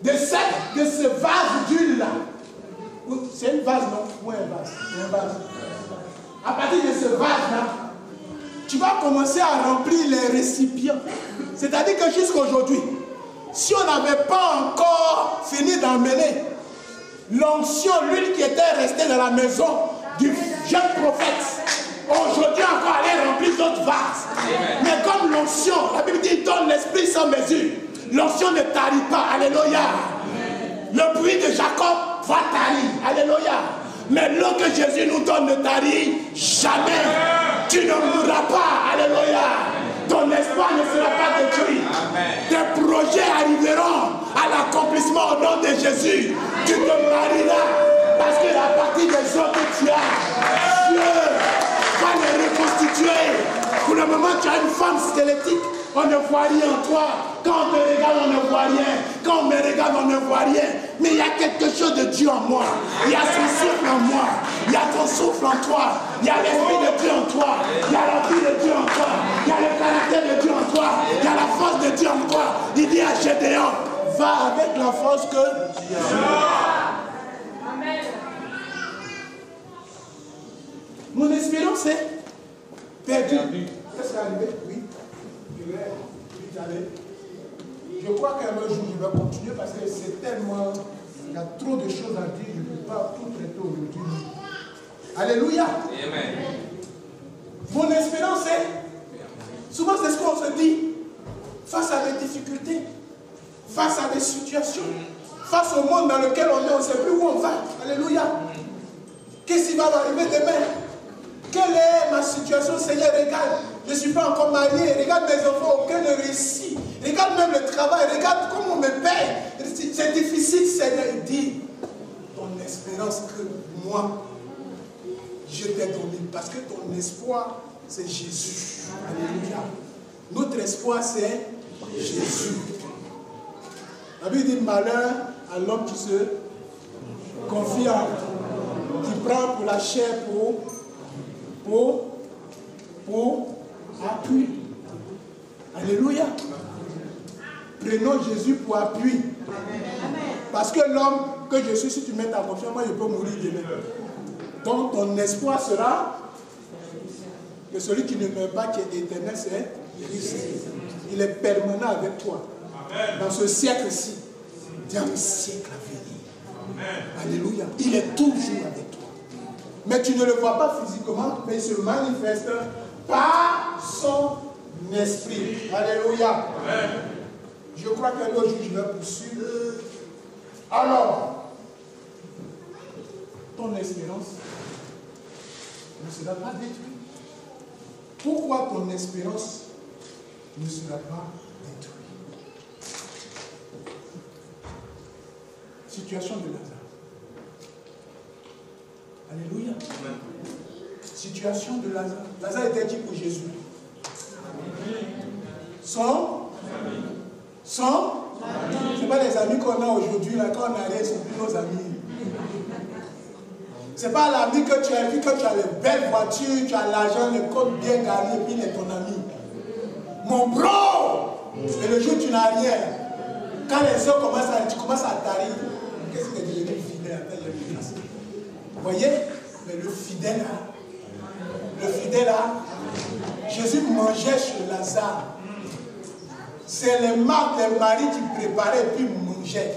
de ce vase d'huile là, c'est une vase non? Ou un vase? C'est un vase. À partir de ce vase là, tu vas commencer à remplir les récipients. C'est-à-dire que jusqu'aujourd'hui, si on n'avait pas encore fini d'emmener l'onction, l'huile qui était restée dans la maison du jeune prophète, aujourd'hui encore aller remplir d'autres vases. Mais comme l'onction, la Bible dit, donne l'esprit sans mesure. L'onction ne tarit pas. Alléluia. Le bruit de Jacob va tarir. Alléluia. Mais l'eau que Jésus nous donne ne tarit jamais. Tu ne mourras pas. Alléluia. Ton espoir ne sera pas détruit. Tes projets arriveront à l'accomplissement au nom de Jésus. Tu te marieras. Parce que à partir des eaux que tu as, Dieu va les reconstituer. Pour le moment, tu as une femme squelettique, on ne voit rien en toi. Quand on te regarde, on ne voit rien. Quand on me regarde, on ne voit rien. Mais il y a quelque chose de Dieu en moi. Il y a son souffle en moi. Il y a ton souffle en toi. Il y a l'esprit de Dieu en toi. Il y a la vie de Dieu en toi. Il y a le caractère de Dieu en toi. Il y a la force de Dieu en toi. Il dit à Gédéon, va avec la force que Dieu a. Amen. Mon espérance est perdue. Qu'est-ce qui est arrivé? Oui. Je vais vite aller. Je crois qu'un jour je vais continuer parce que c'est tellement. Il y a trop de choses à dire. Je ne peux pas tout traiter aujourd'hui. Alléluia. Amen. Mon espérance est. Souvent c'est ce qu'on se dit. Face à des difficultés. Face à des situations. Face au monde dans lequel on est, on ne sait plus où on va. Alléluia. Qu'est-ce qui va m'arriver demain? Quelle est ma situation, Seigneur? Regarde, je ne suis pas encore marié. Regarde mes enfants, aucun ne réussit. Regarde même le travail. Regarde comment on me paye. C'est difficile, Seigneur. Il dit, ton espérance que moi, je t'ai donné. Parce que ton espoir, c'est Jésus. Alléluia. Notre espoir, c'est Jésus. La Bible dit malheur à l'homme qui se confie à, qui prend pour la chair pour appui. Alléluia. Prenons Jésus pour appui. Parce que l'homme que je suis, si tu mets ta confiance, moi je peux mourir demain. Donc ton espoir sera que celui qui ne meurt pas, qui est éternel, c'est Christ. Il est permanent avec toi. Dans ce siècle-ci, dans le siècle à venir. Alléluia. Il est toujours avec toi. Mais tu ne le vois pas physiquement, mais il se manifeste par son esprit. Alléluia. Je crois qu'un autre jour, je vais poursuivre. Alors, ton espérance ne sera pas détruite. Pourquoi ton espérance ne sera pas détruite? Situation de Lazare. Alléluia. Situation de Lazare. Lazare était qui pour Jésus? C'est pas les amis qu'on a aujourd'hui, là, quand on arrive, ce sont plus nos amis. C'est pas l'ami que tu as vu, que tu as les belles voitures, tu as l'argent, les côtes bien garnis, et puis il est ton ami. Mon bro! Et le jour où tu n'as rien, quand les autres tu commences à tarir, qu'est-ce que tu devenu fidèle? Vous voyez? Mais le fidèle là, Jésus mangeait chez Lazare. C'est les marques des maris qui préparaient et puis mangeaient.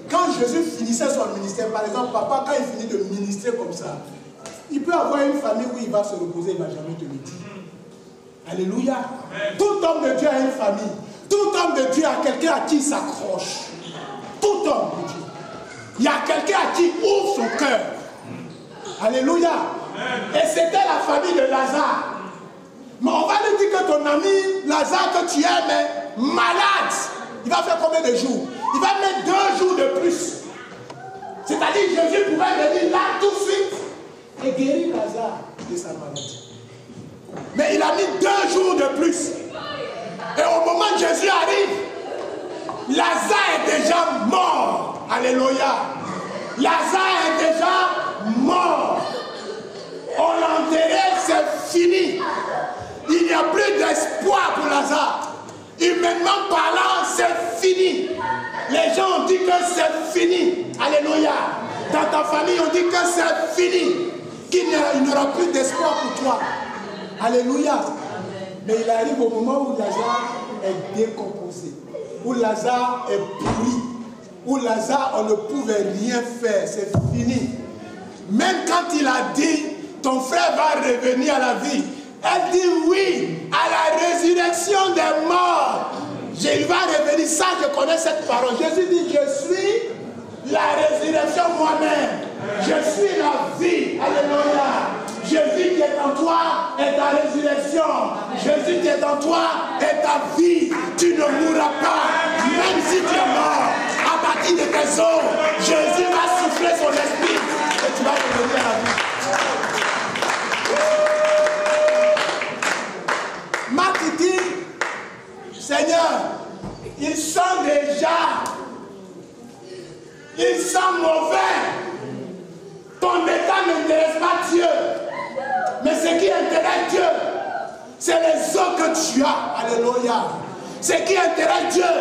Quand Jésus finissait son ministère, par exemple, papa, quand il finit de ministrer comme ça, il peut avoir une famille où il va se reposer, il ne va jamais te le dire. Alléluia. Amen. Tout homme de Dieu a une famille. Tout homme de Dieu a quelqu'un à qui il s'accroche. Tout homme de Dieu. Il y a quelqu'un à qui il ouvre son cœur. Alléluia. Amen. Et c'était la famille de Lazare. Mais on va lui dire que ton ami Lazare que tu aimes est malade. Il va faire combien de jours? Il va mettre 2 jours de plus. C'est-à-dire que Jésus pouvait venir là tout de suite et guérir Lazare de sa maladie. Mais il a mis 2 jours de plus. Et au moment où Jésus arrive, Lazare est déjà mort. Alléluia. Lazare est déjà mort. On l'a enterré, c'est fini. Il n'y a plus d'espoir pour Lazare. Humainement parlant, c'est fini. Les gens ont dit que c'est fini. Alléluia. Dans ta famille, on dit que c'est fini. Qu'il n'y aura plus d'espoir pour toi. Alléluia. Mais il arrive au moment où Lazare est décomposé. Où Lazare est pourri. Où Lazare, on ne pouvait rien faire. C'est fini. Même quand il a dit, ton frère va revenir à la vie. Elle dit oui à la résurrection des morts. Il va revenir. Ça, je connais cette parole. Jésus dit, je suis la résurrection moi-même. Je suis la vie. Alléluia. Jésus qui est en toi est ta résurrection. Jésus qui est en toi est ta vie. Tu ne mourras pas. Même si tu es mort, à partir de tes os, Jésus va souffler son esprit et tu vas revenir à la vie. Marc dit, Seigneur, il sent déjà, il sent mauvais. Ton état n'intéresse pas Dieu. Mais ce qui intéresse Dieu, c'est les eaux que tu as. Alléluia. Ce qui intéresse Dieu,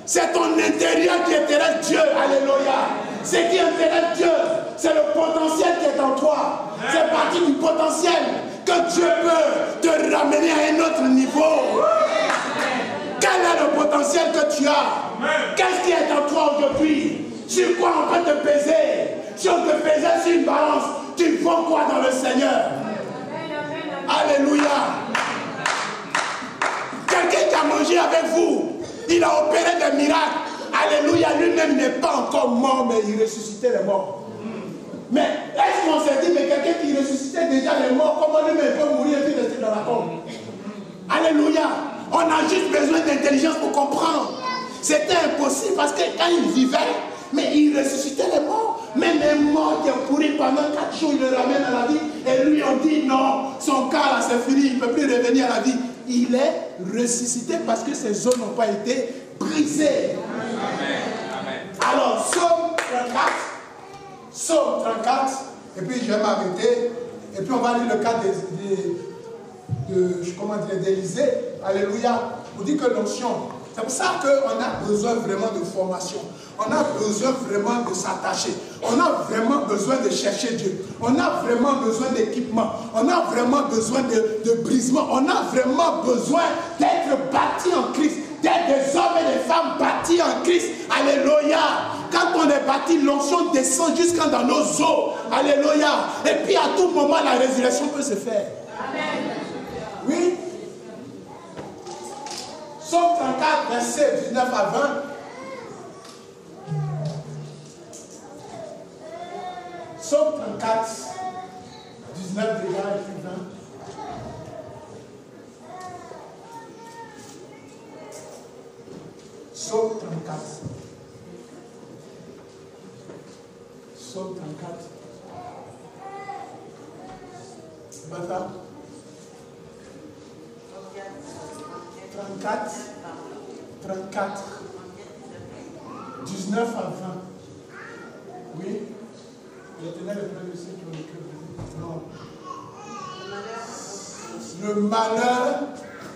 c'est ton intérieur qui intéresse Dieu. Alléluia. Ce qui intéresse Dieu, c'est le potentiel qui est en toi. C'est partie du potentiel que Dieu peut te ramener à un autre niveau. Quel est le potentiel que tu as? Qu'est-ce qui est en toi aujourd'hui? Sur quoi on peut te peser? Si on te pesait sur une balance, tu vaux quoi dans le Seigneur? Alléluia. Quelqu'un qui a mangé avec vous, il a opéré des miracles. Alléluia, lui-même n'est pas encore mort, mais il ressuscitait les morts. Mais est-ce qu'on s'est dit, mais quelqu'un qui ressuscitait déjà les morts, comment lui-même peut mourir et puis rester dans la tombe? Alléluia. On a juste besoin d'intelligence pour comprendre. C'était impossible parce que quand il vivait, mais il ressuscitait les morts. Même un mort qui est pourri pendant 4 jours, il le ramène à la vie. Et lui, on dit non, son cas là, c'est fini, il ne peut plus revenir à la vie. Il est ressuscité parce que ses os n'ont pas été brisés. Amen. Alors, Psaume 34. Psaume 34. Et puis je vais m'arrêter. Et puis on va lire le cas d'Élisée. Alléluia. On dit que l'onction. C'est pour ça qu'on a besoin vraiment de formation. On a besoin vraiment de s'attacher. On a vraiment besoin de chercher Dieu. On a vraiment besoin d'équipement. On a vraiment besoin de brisement. On a vraiment besoin d'être bâtis en Christ. D'être des hommes et des femmes bâtis en Christ. Alléluia. Quand on est bâti, l'onction descend jusqu'à dans nos os. Alléluia. Et puis à tout moment, la résurrection peut se faire. Amen. Oui. Psaume 34, versets 19 à 20. Psaume 34, 19 déjà et puis 20. Psaume 34. Psaume 34. C'est pas ça? 34, 19 à 20. Oui. L'Éternel est près de ceux qui ont le cœur. Non. Le malheur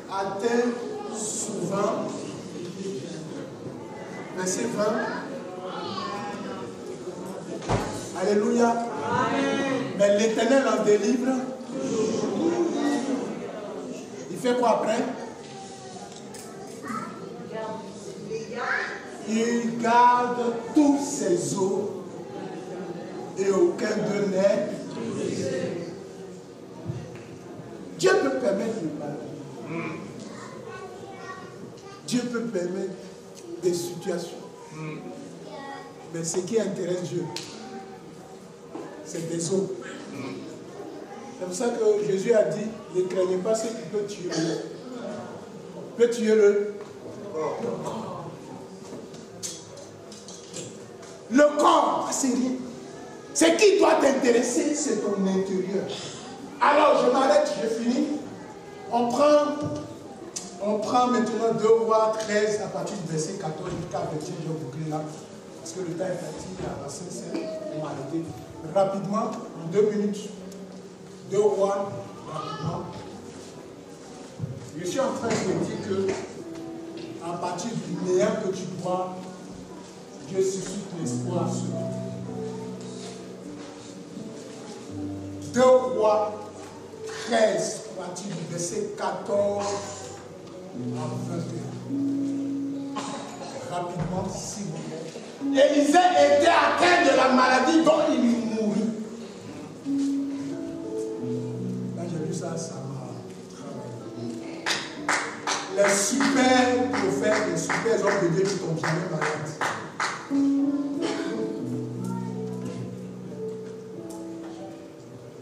atteint souvent. Verset 20. Alléluia. Amen. Mais l'Éternel en délivre. Il fait quoi après? Il garde tous ses os et aucun d'eux n'est. Dieu peut permettre le mal. Dieu peut permettre des situations. Mais ce qui intéresse Dieu, c'est des os. C'est pour ça que Jésus a dit, ne craignez pas ce qui peut tuer le. Peut tuer le corps. Le corps, c'est rien. Ce qui doit t'intéresser, c'est ton intérieur. Alors, je m'arrête, je finis. On prend maintenant 2 Rois 13 à partir du verset 14 jusqu'à 21, je vais boucler là. Parce que le temps est parti, à la Saint-Saint, on va arrêter. Rapidement, en 2 minutes. 2 Rois, rapidement. Je suis en train de te dire que, à partir du néant que tu crois, Dieu suscite l'espoir sur toi. 2 Rois 13, à partir du verset 14 à 21. Rapidement, s'il vous plaît. Élisée était atteint de la maladie dont il mourut. Quand j'ai lu ça, ça m'a travaillé. Les super prophètes, les super hommes de Dieu qui tombent jamais malades.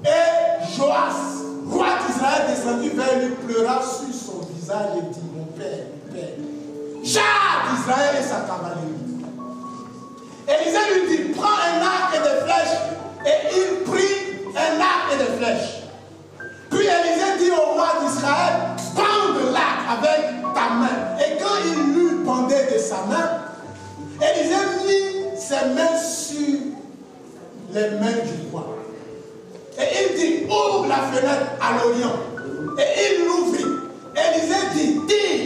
Et Joas, roi d'Israël, descendit vers lui, pleura sur son visage et dit, mon père, char d'Israël et sa cavalerie. Élisée lui dit, prends un arc et des flèches. Et il prit un arc et des flèches. Puis Élisée dit au roi d'Israël, bande l'arc avec ta main. Et quand il lui pendait de sa main, Élisée mit ses mains sur les mains du roi. Et il dit, ouvre la fenêtre à l'Orient. Et il l'ouvrit. Élisée dit, tire.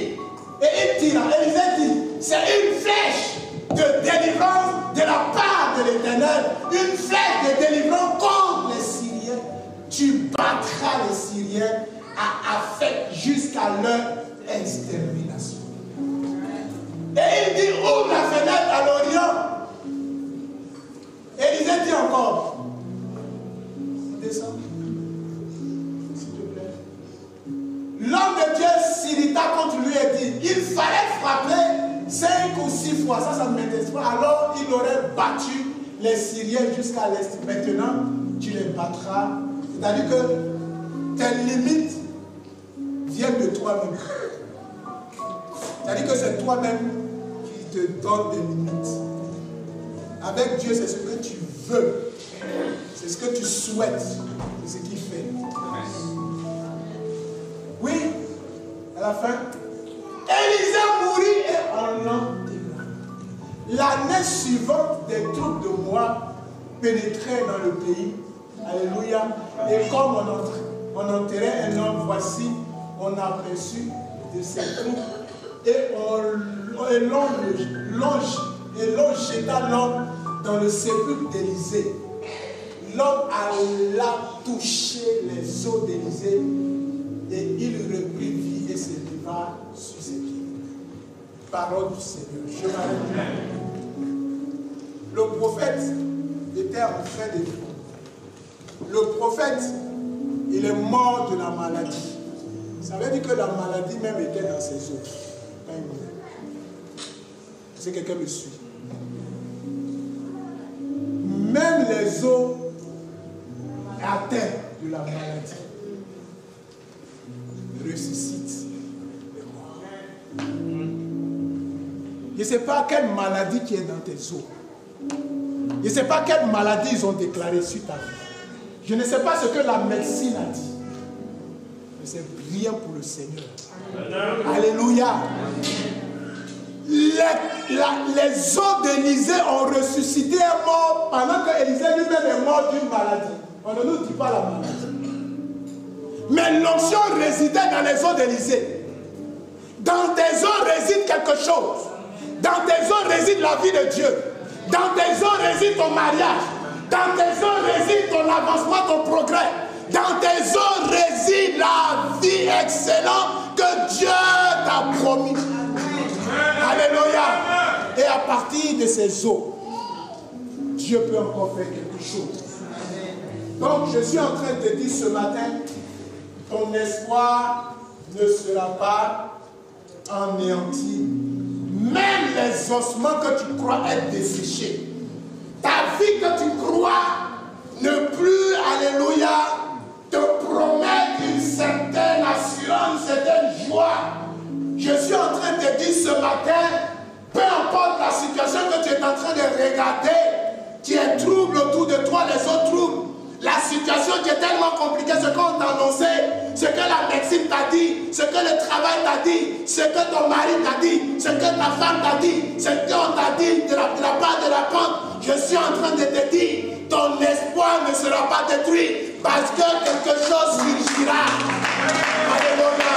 Et il tira. Élisée dit, c'est une flèche de délivrance de la part de l'Éternel. Une flèche de délivrance contre les Syriens. Tu battras les Syriens à Aphek jusqu'à leur extermination. Et il dit, ouvre la fenêtre à l'Orient. Élisée dit encore, descends, s'il te plaît. L'homme de Dieu s'irrita contre lui et dit, il fallait frapper 5 ou 6 fois, ça ne m'intéresse pas. Alors il aurait battu les Syriens jusqu'à l'est. Maintenant, tu les battras. C'est-à-dire que tes limites viennent de toi-même. C'est-à-dire que c'est toi-même qui te donne des limites. Avec Dieu, c'est ce que tu veux. C'est ce que tu souhaites. C'est ce qu'il fait. Oui, à la fin, Élisée mourut et on l'enterra. L'année suivante, des troupes de Moab pénétraient dans le pays. Alléluia. Et comme on enterrait un homme, voici, on a aperçu de ces troupes et l'on jeta l'homme dans le sépulcre d'Élisée. L'homme alla toucher les os d'Élisée et il reprit vie et se leva sur ses pieds. Parole du Seigneur. Je m'arrête. Le prophète était en train de vivre. Le prophète, il est mort de la maladie. Ça veut dire que la maladie même était dans ses os. Est-ce que quelqu'un me suit? Même les os atteints de la maladie ressuscitent les morts. Je ne sais pas quelle maladie qui est dans tes os. Je ne sais pas quelle maladie ils ont déclaré sur ta vie. Je ne sais pas ce que la médecine a dit. Mais c'est rien pour le Seigneur. Alléluia. Les os d'Élisée ont ressuscité un mort pendant que Élisée lui-même est mort d'une maladie. On ne nous dit pas la maladie. Mais l'onction résidait dans les os d'Élisée. Dans tes os réside quelque chose. Dans tes os réside la vie de Dieu. Dans tes os réside ton mariage. Dans tes os réside ton avancement, ton progrès. Dans tes os réside la vie excellente que Dieu t'a promis. Alléluia. Et à partir de ces os, Dieu peut encore faire quelque chose. Donc je suis en train de te dire ce matin, ton espoir ne sera pas anéanti. Même les ossements que tu crois être desséchés, ta vie que tu crois ne plus, alléluia, te promet une certaine assurance, une certaine joie. Je suis en train de te dire ce matin, peu importe la situation que tu es en train de regarder, qui est trouble autour de toi, les autres troubles, la situation qui est tellement compliquée, ce qu'on t'a annoncé, ce que la médecine t'a dit, ce que le travail t'a dit, ce que ton mari t'a dit, ce que ta femme t'a dit, ce qu'on t'a dit de la part de la pente, je suis en train de te dire, ton espoir ne sera pas détruit parce que quelque chose surgira. Alléluia.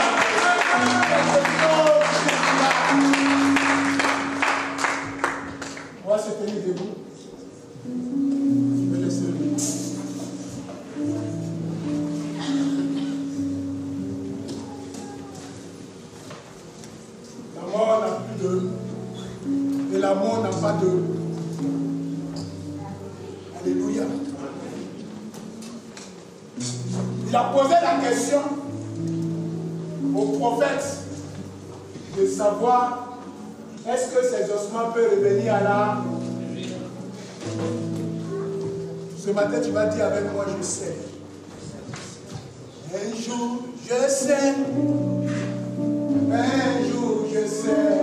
On va se tenir debout. Je vais laisser le micro. La mort n'a plus de... Et l'amour n'a pas de... Alléluia. Il a posé la question au prophète de savoir est-ce que ces ossements peuvent revenir à la... Ce matin, tu vas dire avec moi, je sais. Un jour, je sais. Un jour, je sais.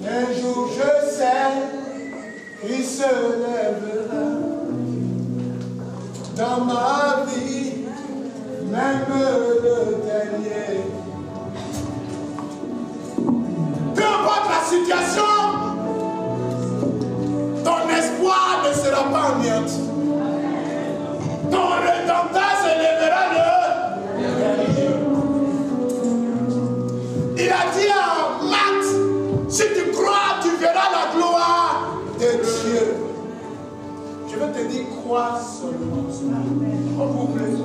Un jour, je sais. Il se lèvera dans ma vie, même le dernier. Peu importe la situation, ton espoir ne sera pas anéanti. Ton rédempteur se lèvera le dernier. Il a dit à Marc, si tu crois, tu verras la gloire de Dieu. Je veux te dire, crois seulement. On vous plaît.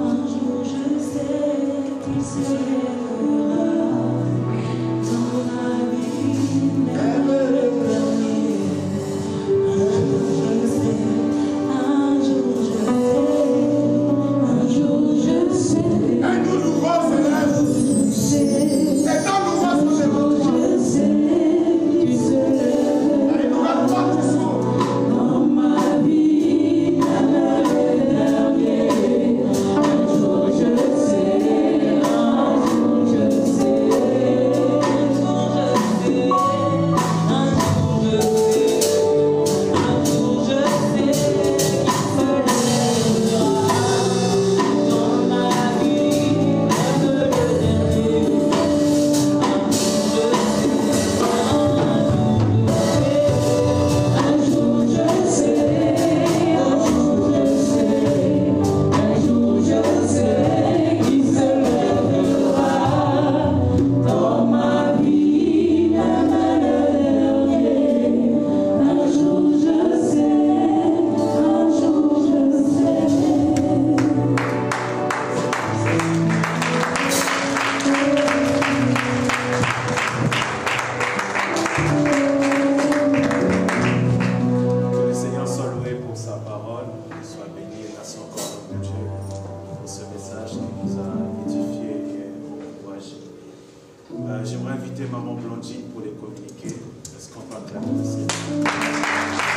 Un jour, je sais qu'il se lèvera dans ma vie, même le dernier. Un jour, je sais. Un jour nouveau se lève. C'est un nouveau se lève. Je sais qu'il se lève. Allez, nous allons voir ce soir. Dans ma inviter Maman Blandine pour les communiquer. Est-ce qu'on peut acclamer le Seigneur?